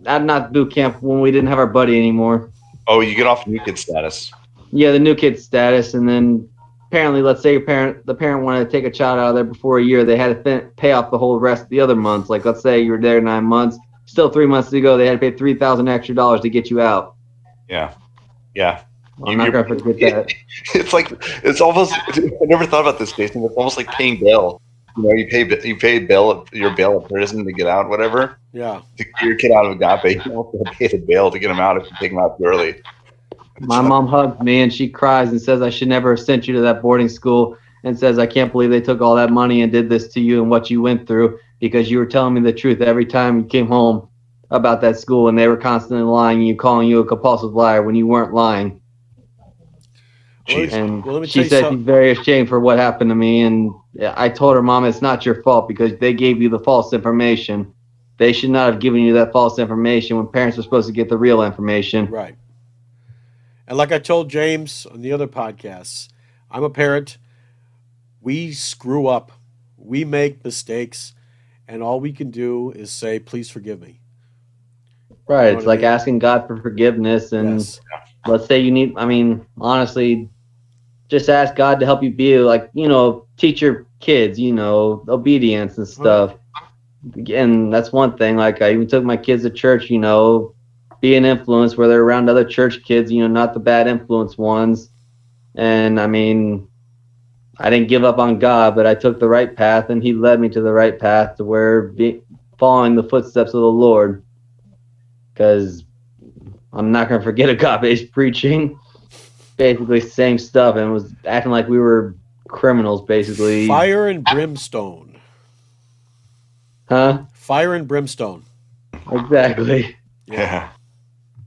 Not boot camp when we didn't have our buddy anymore. Oh, you get off new kid status. Yeah, the new kid status, and then apparently, let's say the parent wanted to take a child out of there before a year, they had to pay off the whole rest of the other months. Like let's say you were there 9 months. Still 3 months to go. They had to pay $3,000 extra to get you out. Yeah, yeah. Well, I'm not gonna forget that. It's almost. I never thought about this, Jason. It's almost like paying bail. You pay your bail at prison to get out, whatever. Yeah. To get your kid out of Agape, you also pay the bail to get them out if you take them out too early. My mom hugged me and she cries and says I should never have sent you to that boarding school, and says I can't believe they took all that money and did this to you and what you went through, because you were telling me the truth every time you came home about that school, and they were constantly lying, you calling you a compulsive liar when you weren't lying. And she said she's very ashamed for what happened to me, and I told her, Mom, it's not your fault because they gave you the false information. They should not have given you that false information when parents were supposed to get the real information. Right. And like I told James on the other podcasts, I'm a parent. We screw up. We make mistakes. And all we can do is say, please forgive me. Right. It's like asking God for forgiveness. And let's say you need, honestly, just ask God to help you be like, teach your kids, obedience and stuff. And that's one thing. Like I even took my kids to church, be an influence where they're around other church kids, not the bad influence ones. And I mean, I didn't give up on God, but I took the right path, and He led me to the right path to where following the footsteps of the Lord. Because I'm not going to forget Agape's preaching. Basically, same stuff, and was acting like we were criminals, basically. Fire and brimstone. Huh? Fire and brimstone. Exactly. Yeah.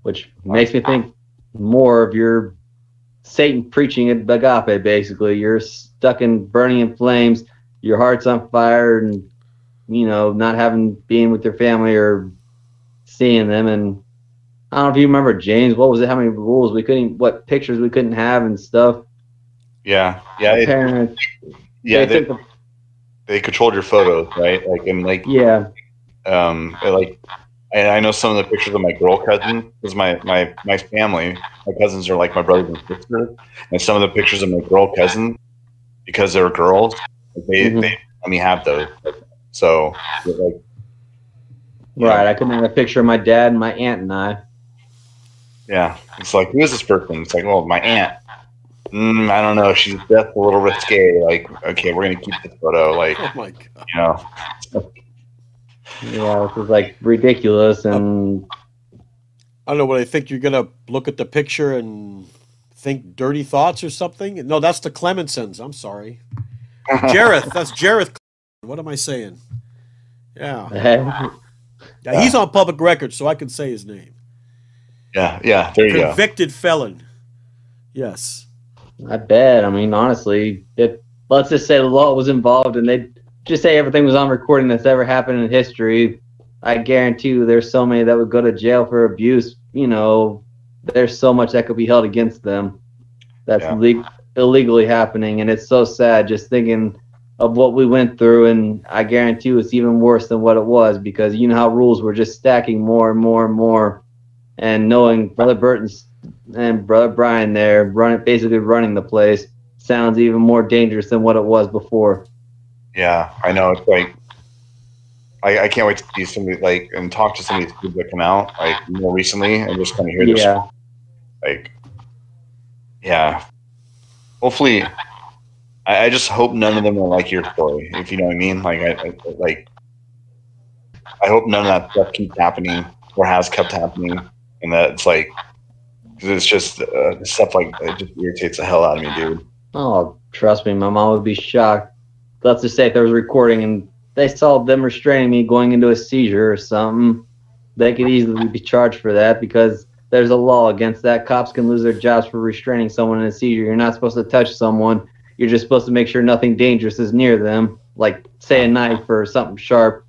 Which makes me think more of your Satan preaching at Agape, basically. You're stuck in burning in flames, your heart's on fire, and, not being with your family or seeing them. And I don't know if you remember, James, what was it? How many rules what pictures we couldn't have and stuff? Yeah. Parents, They controlled your photos, right? yeah. And I know some of the pictures of my girl cousin, because my family, my cousins are like my brothers and sisters, and some of the pictures of my girl cousin, because they're girls, they let me have those. So, right, I couldn't have a picture of my dad and my aunt and I. Yeah, it's like, who is this person? It's like, well, my aunt. I don't know. She's just a little risque. Like, okay, we're gonna keep this photo. Like, oh my God. Yeah, this is like ridiculous, and I don't know what I think. You're gonna look at the picture and think dirty thoughts or something. No, that's the Clemensons. I'm sorry, Jareth. That's Jareth. What am I saying? Yeah, he's on public record, so I can say his name. Yeah. There you go. Convicted felon. Yes. I bet. I mean, honestly, if let's just say the law was involved and they just say everything was on recording that's ever happened in history, I guarantee you there's so many that would go to jail for abuse. There's so much that could be held against them that's illegally happening. And it's so sad just thinking of what we went through. And I guarantee you it's even worse than what it was, because you know how rules were just stacking more and more and more. And knowing Brother Burton's and Brother Brian there basically running the place sounds even more dangerous than what it was before. Yeah, I know. It's like I can't wait to see somebody and talk to some of these people that come out more recently and just kind of hear this. Yeah. Hopefully, I just hope none of them are like your story. If you know what I mean. I hope none of that stuff keeps happening or has kept happening, and that it's like, because it's just stuff like it just irritates the hell out of me, dude. Oh, trust me, my mom would be shocked. Let's just say if there was a recording and they saw them restraining me going into a seizure or something, they could easily be charged for that, because there's a law against that. Cops can lose their jobs for restraining someone in a seizure. You're not supposed to touch someone. You're just supposed to make sure nothing dangerous is near them, like, say, a knife or something sharp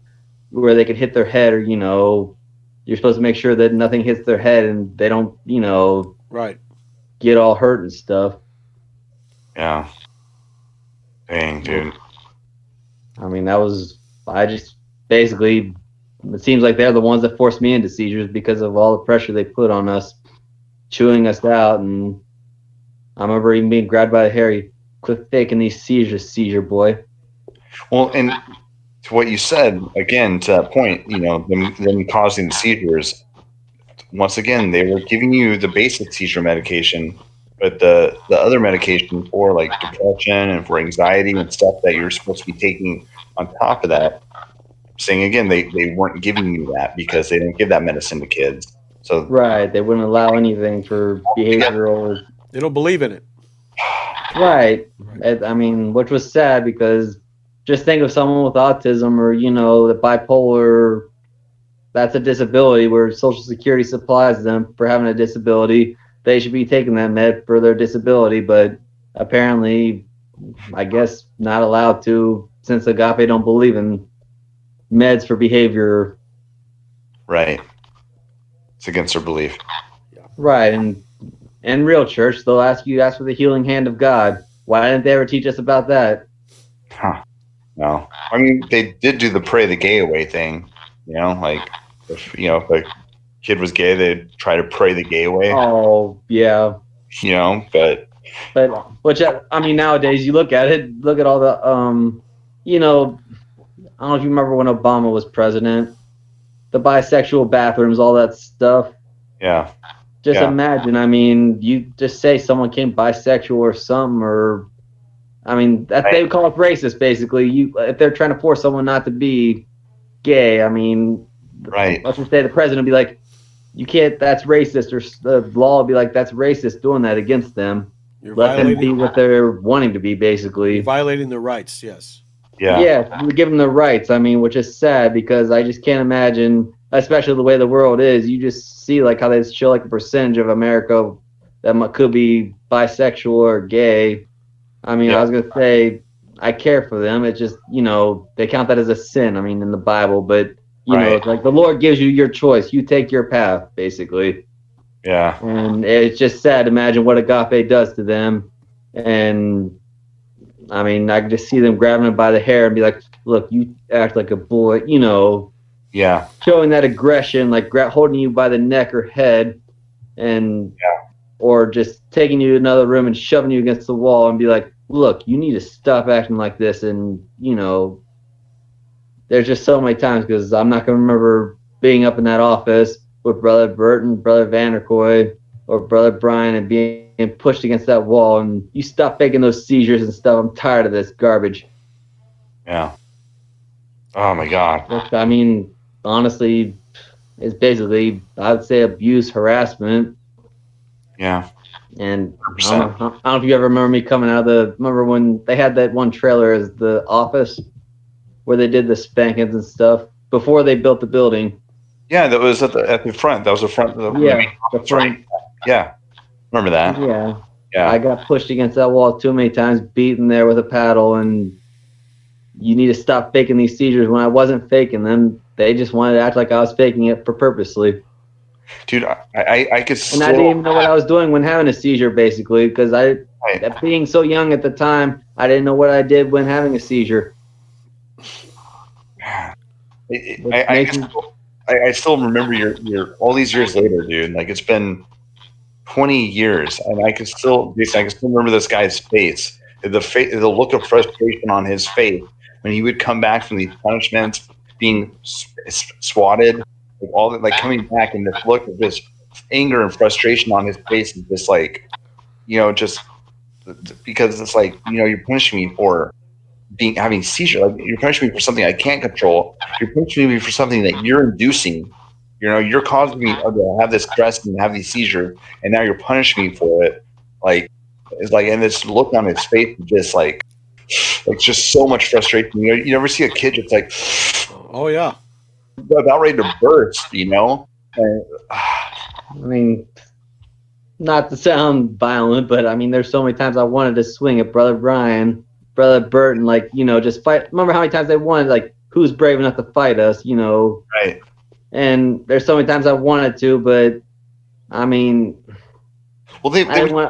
where they could hit their head, or, you're supposed to make sure that nothing hits their head and they don't, right, get all hurt and stuff. Yeah. Dang, dude. I mean, basically, it seems like they're the ones that forced me into seizures because of all the pressure they put on us, chewing us out. And I remember even being grabbed by the hair. Quit faking these seizures, seizure boy. Well, and to what you said, again, to that point, them causing the seizures, once again, they were giving you the basic seizure medication, but the other medication for depression and for anxiety and stuff that you're supposed to be taking on top of that, saying again, they weren't giving you that because they didn't give that medicine to kids. So right, they wouldn't allow anything for behavioral. They don't believe in it. Right. I mean, which was sad, because just think of someone with autism or the bipolar. That's a disability where Social Security supplies them for having a disability. They should be taking that med for their disability, but apparently, I guess, not allowed to, since Agape don't believe in meds for behavior. Right. It's against their belief. Right, and in real church, they'll ask for the healing hand of God. Why didn't they ever teach us about that? Huh. No. I mean, they did do the pray the gay away thing. If a kid was gay, they'd try to pray the gay away. Oh, yeah. But But which I mean, nowadays you look at it, look at all the you know, I don't know if you remember when Obama was president, the bisexual bathrooms, all that stuff. Yeah. Just imagine, I mean, you just say someone came bisexual or something, or I mean, that they would call it racist, basically. If they're trying to force someone not to be gay, I mean, let's just say the president would be like, you can't, that's racist, or the law would be like, that's racist, doing that against them. Let them be what they're wanting to be, basically. You're violating their rights, yes. Yeah, we give them the rights, I mean, which is sad, because I just can't imagine, especially the way the world is, you just see like how they show like a percentage of America that could be bisexual or gay. I mean, I was going to say, I care for them. It's just, you know, they count that as a sin, I mean, in the Bible. But, you know, it's like the Lord gives you your choice. You take your path, basically. Yeah. And it's just sad to imagine what Agape does to them. And, I mean, I can just see them grabbing him by the hair and be like, look, you act like a boy, you know. Yeah. Showing that aggression, like holding you by the neck or head. And or just taking you to another room and shoving you against the wall and be like, look, you need to stop acting like this. And, you know, there's just so many times, because I'm not going to remember being up in that office with Brother Burton, Brother Vanderkoy, or Brother Brian, and being pushed against that wall. And you stop faking those seizures and stuff. I'm tired of this garbage. Yeah. Oh, my God. I mean, honestly, it's basically, I would say, abuse, harassment. Yeah. And I don't know if you ever remember me coming out of remember when they had that one trailer as the office where they did the spankings and stuff before they built the building. Yeah, that was at the front. That was the front. The front. Yeah. Remember that? Yeah. Yeah. I got pushed against that wall too many times, beaten there with a paddle, and you need to stop faking these seizures. When I wasn't faking them, they just wanted to act like I was faking it purposely. Dude, I could still... And I didn't even know what I was doing when having a seizure, basically, because being so young at the time, I didn't know what I did when having a seizure. I still remember your all these years later, dude. Like, it's been 20 years, and I can still remember this guy's face. The look of frustration on his face when he would come back from these punishments, being swatted. Like all that, like coming back, and this look of just anger and frustration on his face is just like, you know, just because it's like, you know, you're punishing me for having seizure. Like, you're punishing me for something I can't control. You're punishing me for something that you're inducing. You know, you're causing me to have this stress and have these seizures, and now you're punishing me for it. Like, it's like, and this look on his face is just like just so much frustration. You know, you never see a kid just like, oh yeah, about ready to burst, you know? I mean, not to sound violent, but I mean, there's so many times I wanted to swing at Brother Brian, Brother Burton, like, you know, just fight. Remember how many times they wanted, like, who's brave enough to fight us, you know? Right. And there's so many times I wanted to, but I mean, well,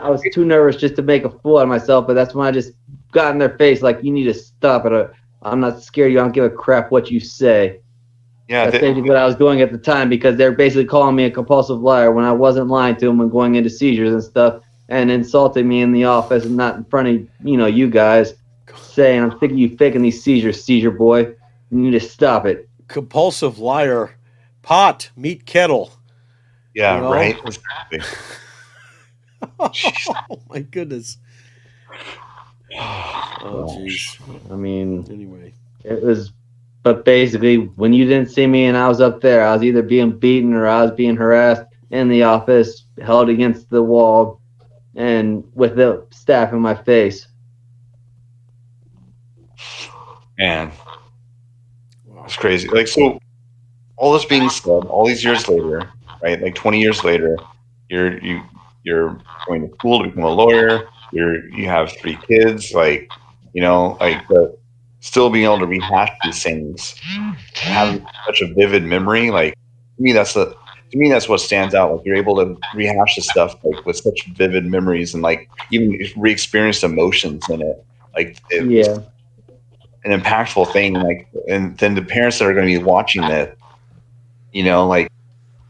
I was too nervous just to make a fool out of myself, but that's when I just got in their face, like, you need to stop it. I'm not scared of you. I don't give a crap what you say. Yeah, that's basically what I was doing at the time, because they're basically calling me a compulsive liar when I wasn't lying to them and going into seizures and stuff, and insulting me in the office and not in front of, you know, you guys, saying, I'm sick of you faking these seizures, seizure boy. You need to stop it. Compulsive liar. Pot, meet kettle. Yeah, you know? right. Oh my goodness. Oh jeez. I mean, anyway, it was. But basically, when you didn't see me and I was up there, I was either being beaten or I was being harassed in the office, held against the wall, and with the staff in my face. Man, it's crazy. Like, so, all this being said, all these years later, right? Like 20 years later, you're going to school to become a lawyer. You have 3 kids. Like, you know, like still being able to rehash these things, having such a vivid memory. Like, to me, that's what stands out. Like, you're able to rehash the stuff like with such vivid memories, and like even re-experience emotions in it. Like, it's an impactful thing. Like, and then the parents that are going to be watching it, you know, like,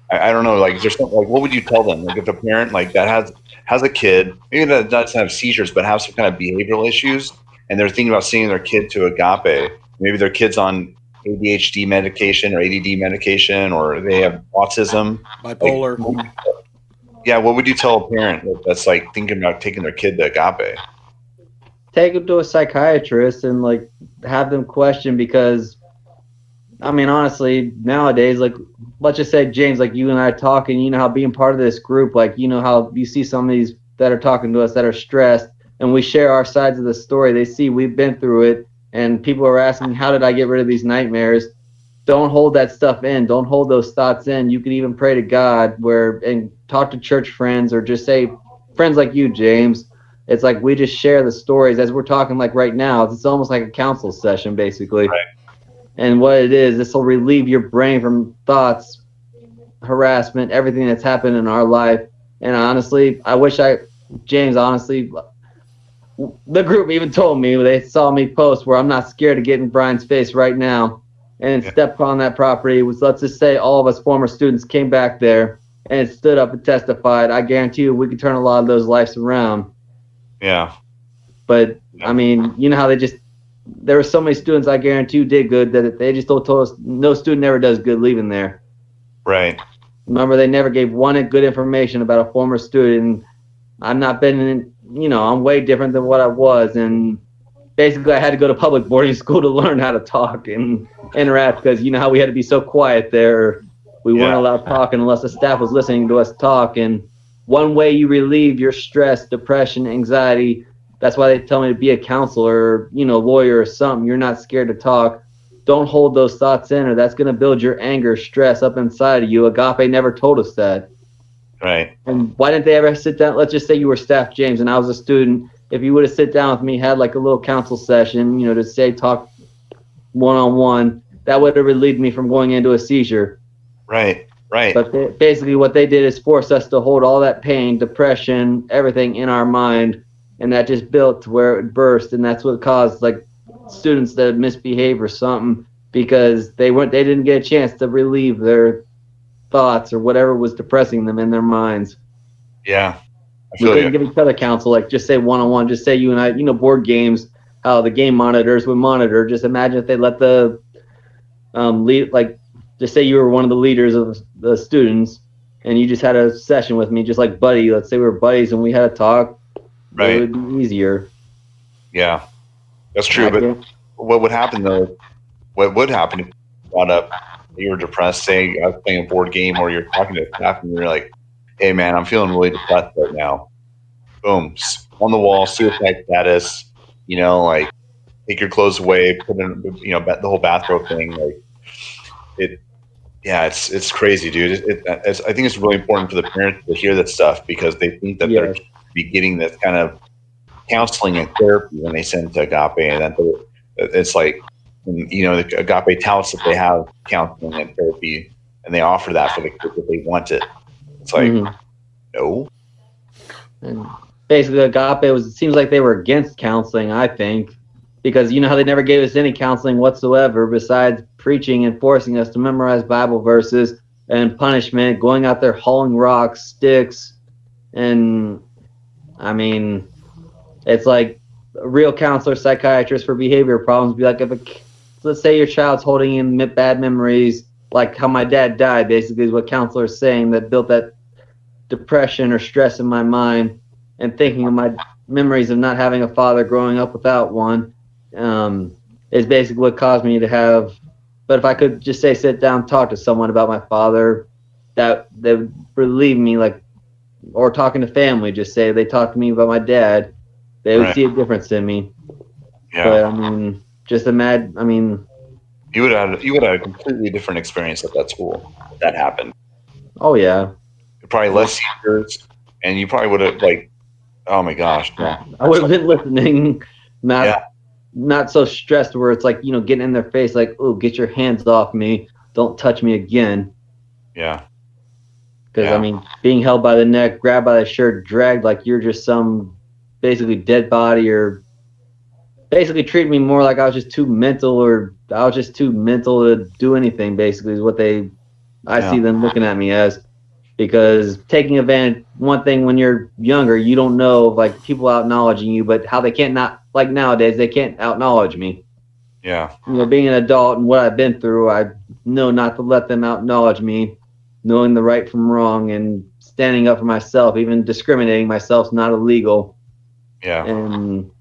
I don't know, like, is there something, like, what would you tell them? Like, if a parent like that has a kid, maybe that doesn't have seizures, but have some kind of behavioral issues, and they're thinking about sending their kid to Agape, maybe their kid's on ADHD medication or ADD medication, or they have autism, bipolar. Like, yeah, what would you tell a parent that's like thinking about taking their kid to Agape? Take them to a psychiatrist and like have them question, because I mean, honestly, nowadays, like, let's just say, James, like you and I are talking, you know how being part of this group, like, you know how you see some of these that are talking to us that are stressed, and we share our sides of the story. They see we've been through it, and people are asking, how did I get rid of these nightmares? Don't hold that stuff in. Don't hold those thoughts in. You can even pray to God and talk to church friends, or just say, friends like you, James. It's like we just share the stories as we're talking like right now. It's almost like a counsel session, basically. Right. And what it is, this will relieve your brain from thoughts, harassment, everything that's happened in our life. And honestly, James, honestly, the group even told me, they saw me post where I'm not scared to get in Brian's face right now and step on that property. Let's just say all of us former students came back there and stood up and testified. I guarantee you we could turn a lot of those lives around. Yeah. But, I mean, you know how there were so many students I guarantee you did good that they just told us no student ever does good leaving there. Right. Remember, they never gave one good information about a former student. I've not been in, I'm way different than what I was. And basically, I had to go to public boarding school to learn how to talk and interact, because you know how we had to be so quiet there. We weren't allowed talking unless the staff was listening to us talk. And one way you relieve your stress, depression, anxiety, that's why they tell me to be a counselor, lawyer or something. You're not scared to talk. Don't hold those thoughts in, or that's going to build your anger, stress up inside of you. Agape never told us that. Right. And why didn't they ever sit down? Let's just say you were staff, James, and I was a student. If you would have sit down with me, had like a little counsel session, to say talk one-on-one, that would have relieved me from going into a seizure. Right. Right. But basically what they did is force us to hold all that pain, depression, everything in our mind. And that just built to where it burst, and that's what caused like students that misbehave or something, because they didn't get a chance to relieve their thoughts or whatever was depressing them in their minds. Yeah, We couldn't give each other counsel, like just say one-on-one, just say you and I, board games, how the game monitors would monitor. Just imagine if they let the lead, like just say you were one of the leaders of the students, and you just had a session with me, just like buddy. Let's say we were buddies and we had a talk. Right. It would be easier. Yeah, that's true. But what would happen though? What would happen if you brought up you were depressed? Say I was playing a board game, or you're talking to staff, and you're like, "Hey, man, I'm feeling really depressed right now." Boom, on the wall, suicide status. Like take your clothes away, put in, the whole bathrobe thing. Like it. Yeah, it's crazy, dude. I think it's really important for the parents to hear that stuff, because they think that they're be getting this kind of counseling and therapy when they send to Agape, and that it's like, the Agape touts that they have counseling and therapy, and they offer that for the kids if they want it. It's like, no. And basically, Agape it seems like they were against counseling, I think, because you know how they never gave us any counseling whatsoever besides preaching and forcing us to memorize Bible verses, and punishment, going out there hauling rocks, sticks, and I mean, it's like a real counselor, psychiatrist for behavior problems be like, let's say your child's holding in bad memories, like how my dad died, basically is what counselor's saying, that built that depression or stress in my mind, and thinking of my memories of not having a father, growing up without one, is basically what caused me to have. But if I could just say sit down, talk to someone about my father, that would relieve me, like, or talking to family, just say they talked to me about my dad, they would see a difference in me. Yeah. But I mean, just imagine. I mean, you would have a completely different experience at that school if that happened. Oh yeah. Probably less seizures, and you probably would have like, oh my gosh. Yeah. I would have been listening, not so stressed where it's like, getting in their face like, oh, get your hands off me, don't touch me again. Yeah. Because, I mean, being held by the neck, grabbed by the shirt, dragged like you're just some basically dead body, or basically treated me more like I was just too mental, or I was just too mental to do anything, basically, is what they I see them looking at me as, because taking advantage, one thing when you're younger, you don't know, like, people out knowledging you, but how they can't, not like nowadays, they can't out knowledge me. Yeah. You know, being an adult and what I've been through, I know not to let them out knowledge me, knowing the right from wrong and standing up for myself, even discriminating myself is not illegal. Yeah. And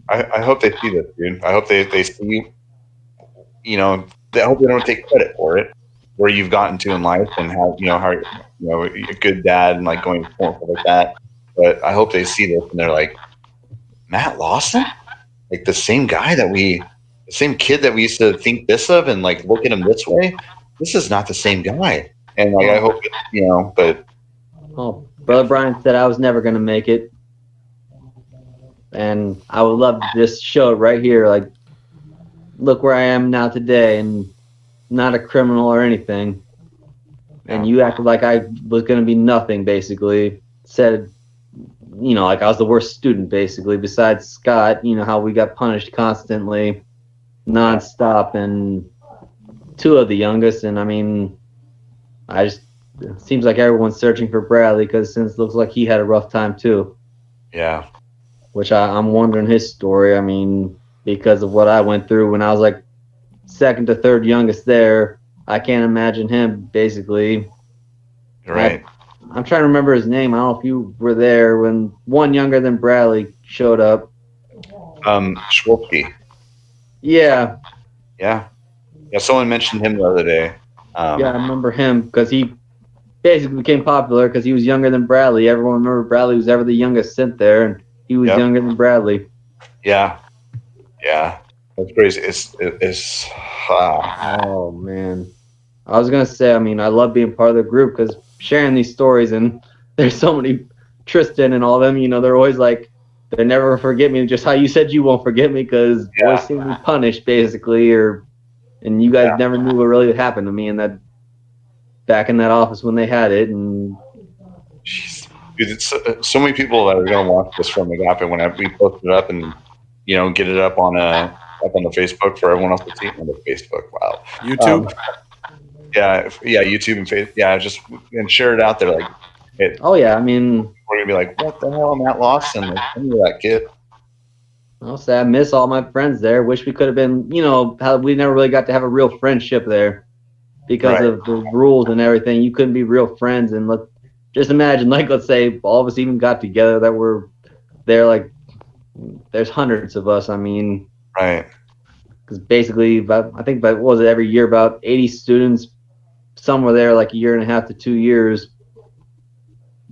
I hope they see this, dude. I hope they see, you know, I hope they don't take credit for it, where you've gotten to in life and how you're a good dad and like going forward like that. But I hope they see this and they're like, Matt Lawson, like the same kid that we used to think this of and like look at him this way. This is not the same guy. And like I hope but. Oh, Brother Brian said I was never going to make it. And I would love to just show it right here. Like, look where I am now today, and not a criminal or anything. And you acted like I was going to be nothing, basically. Said, like I was the worst student, basically, besides Scott, how we got punished constantly, nonstop, and 2 of the youngest. And I mean, it seems like everyone's searching for Bradley because since it looks like he had a rough time too. Yeah. Which I'm wondering his story. I mean, because of what I went through when I was like 2nd to 3rd youngest there, I can't imagine him basically. Right. I'm trying to remember his name. I don't know if you were there when one younger than Bradley showed up. Schwolke. Yeah. Yeah. Yeah. Someone mentioned him the other day. Yeah, I remember him because he basically became popular because he was younger than Bradley. Everyone remembered Bradley was ever the youngest sent there, and he was younger than Bradley. Yeah. Yeah. That's crazy. Oh, man. I was going to say, I mean, I love being part of the group because sharing these stories, and there's so many, Tristan and all of them, they're always like, they never forget me, just how you said you won't forget me because boys seem to be punished, basically, and you guys never knew what really happened to me back in that office when they had it. And jeez. Dude, it's so many people that are going to watch this from Agape when we post it up and get it up on the Facebook for everyone else to see on the Facebook. Wow, YouTube. YouTube and Facebook. And share it out there. Like, I mean, we're gonna be like, what the hell, Matt Lawson? Like, I knew that kid. I'll say I miss all my friends there. Wish we could have been, how we never really got to have a real friendship there because of the rules and everything. You couldn't be real friends. And just imagine, like, let's say all of us even got together that were there. Like, there's hundreds of us. I mean, right. Because basically, I think what was it, every year about 80 students. Some were there like 1.5 to 2 years.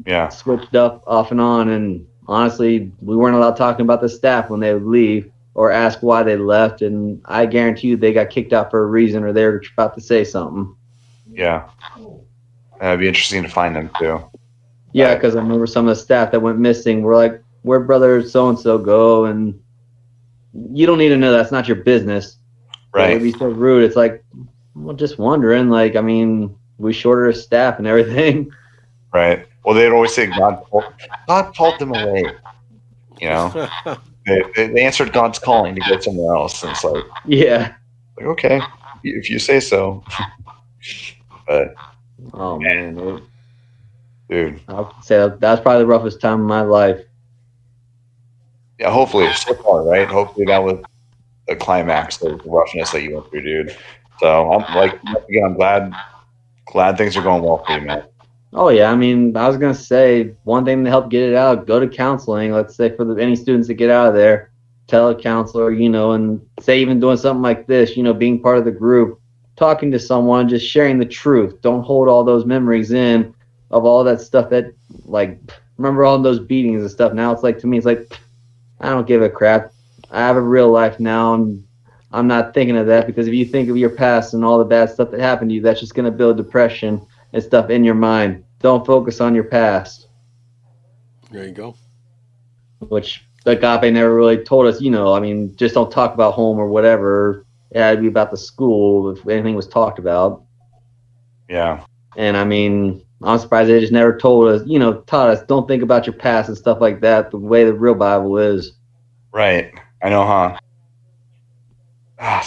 Yeah. Switched up off and on, and honestly, we weren't allowed talking about the staff when they would leave or ask why they left, and I guarantee you they got kicked out for a reason or they were about to say something. Yeah. It'd be interesting to find them too. Yeah, because I remember some of the staff that went missing were like, where'd brother so-and-so go? And you don't need to know, that's not your business. Right. It would be so rude. It's like, well, just wondering, like, I mean, we shorted our staff and everything. Right. Well, they'd always say God called them away. They answered God's calling to go somewhere else. And it's like, okay, if you say so. But oh man, dude, I'll say that's probably the roughest time of my life. Yeah, hopefully so far, right? Hopefully that was the climax of the roughness that you went through, dude. So I'm glad things are going well for you, man. Oh yeah, I mean, I was gonna say one thing to help get it out, go to counseling. Let's say for any students that get out of there, tell a counselor, and say even doing something like this, being part of the group, talking to someone, just sharing the truth. Don't hold all those memories in of all that stuff that, like, remember all those beatings and stuff. Now it's like, to me, it's like, I don't give a crap. I have a real life now, and I'm not thinking of that, because if you think of your past and all the bad stuff that happened to you, that's just gonna build depression and stuff in your mind. Don't focus on your past. There you go. Which Agape never really told us, I mean, just don't talk about home or whatever. It had to be about the school if anything was talked about. Yeah. And I mean, I'm surprised they just never told us, taught us, don't think about your past and stuff like that, the way the real Bible is. Right. I know, huh?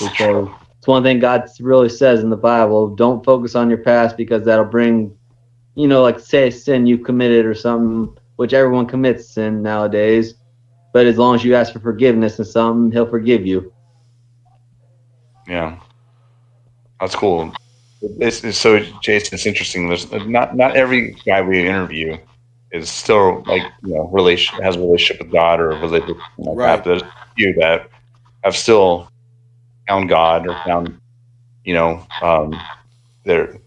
So one thing God really says in the Bible. Don't focus on your past because that'll bring, like say sin you've committed or something, which everyone commits sin nowadays. But as long as you ask for forgiveness and something, he'll forgive you. Yeah. That's cool. So, Jason, it's interesting. There's not every guy we interview is still like has a relationship with God or religious like that. But there's a few that have still found God or found their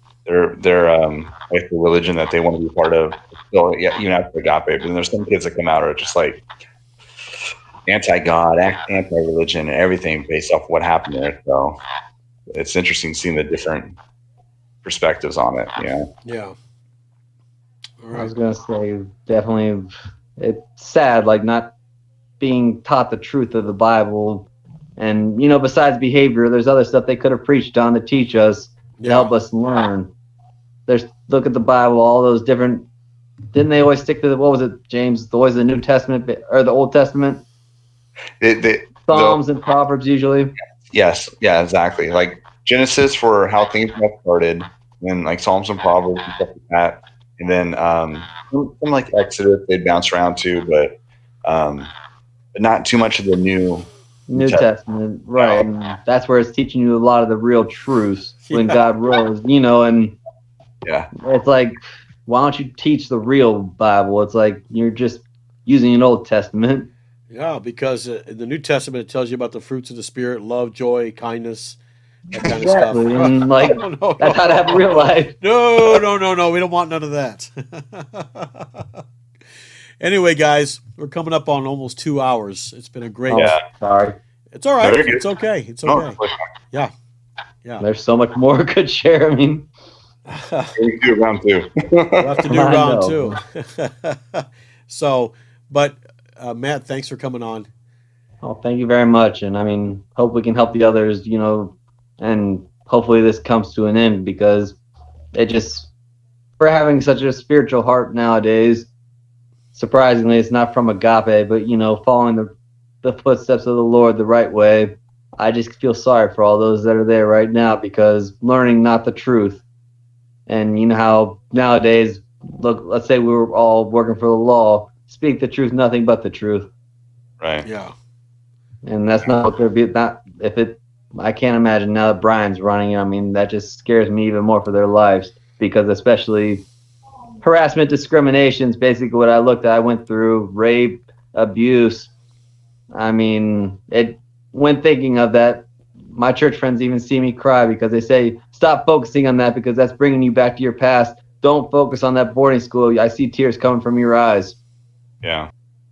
like the religion that they want to be part of. So yeah, even after Agape, but then there's some kids that come out are just like anti-God, anti-religion, and everything based off what happened there. So it's interesting seeing the different perspectives on it. Yeah. All right. I was gonna say definitely, it's sad, like not being taught the truth of the Bible, and besides behavior, there's other stuff they could have preached on to teach us to help us learn. Look at the Bible, all those different. Didn't they always stick to what was it, James? Always the New Testament or the Old Testament? Psalms and Proverbs usually. Yes, yeah, exactly. Like Genesis for how things got started, and like Psalms and Proverbs and stuff like that, and then some like Exodus they'd bounce around too, but not too much of the New Testament, right? And that's where it's teaching you a lot of the real truths when God rose, and it's like, why don't you teach the real Bible? It's like you're just using an Old Testament. Yeah, because in the New Testament it tells you about the fruits of the Spirit: love, joy, kindness, that kind of stuff. And like that's how to have real life. No, we don't want none of that. Anyway, guys, we're coming up on almost 2 hours. It's been a great. Sorry. It's all right. It's okay. It's okay. Yeah. There's so much more could share. I mean, we can do round two. We'll have to do round two. So, but Matt, thanks for coming on. Oh, thank you very much. And I mean, hope we can help the others, and hopefully this comes to an end, because for having such a spiritual heart nowadays, surprisingly, it's not from Agape, but, following the footsteps of the Lord the right way. I just feel sorry for all those that are there right now, because learning not the truth. And how nowadays, look, let's say we were all working for the law, speak the truth, nothing but the truth. Right. Yeah. And that's not what there'd be. I can't imagine now that Brian's running. I mean, that just scares me even more for their lives, because especially harassment, discrimination is basically what I looked at. I went through rape, abuse. I mean, when thinking of that, my church friends even see me cry, because they say, stop focusing on that, because that's bringing you back to your past. Don't focus on that boarding school. I see tears coming from your eyes. Yeah.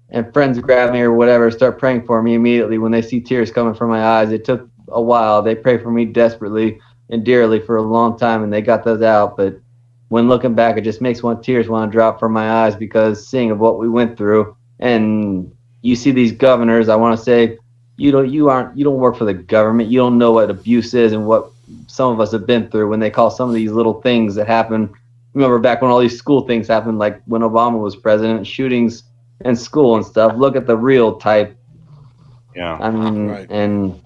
And friends grab me or whatever, start praying for me immediately when they see tears coming from my eyes. It took a while. They prayed for me desperately and dearly for a long time, and they got those out. But when looking back, it just makes tears want to drop from my eyes, because seeing of what we went through. And you see these governors, I want to say, you don't work for the government. You don't know what abuse is and what some of us have been through when they call some of these little things that happen. Remember back when all these school things happened, like when Obama was president, shootings in school and stuff. Look at the real type. Yeah. I mean, and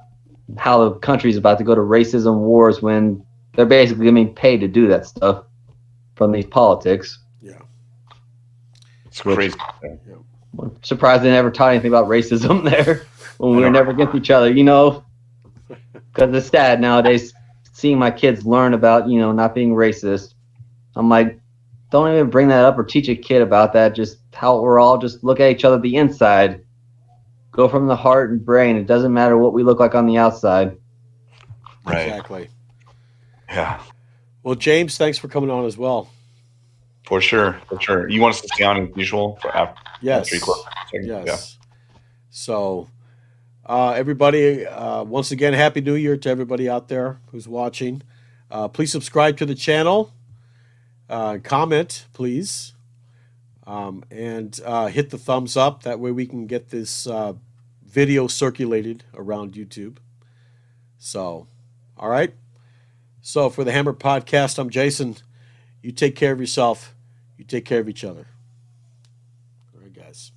how the country's about to go to racism wars when they're basically being paid to do that stuff from these politics. Yeah. It's crazy. I'm surprised they never taught anything about racism there when we were never against each other, because it's sad nowadays seeing my kids learn about, not being racist. I'm like, don't even bring that up or teach a kid about that. Just how we're all just look at each other the inside. Go from the heart and brain. It doesn't matter what we look like on the outside. Right. Exactly. Yeah. Well, James, thanks for coming on as well. For sure. You want us to stay on as usual for after? Yes. Yes. Yeah. So, everybody, once again, Happy New Year to everybody out there who's watching. Please subscribe to the channel. Comment, please. And hit the thumbs up. That way we can get this video circulated around YouTube. So, all right. So for the Hammer Podcast, I'm Jason. You take care of yourself. You take care of each other. All right, guys.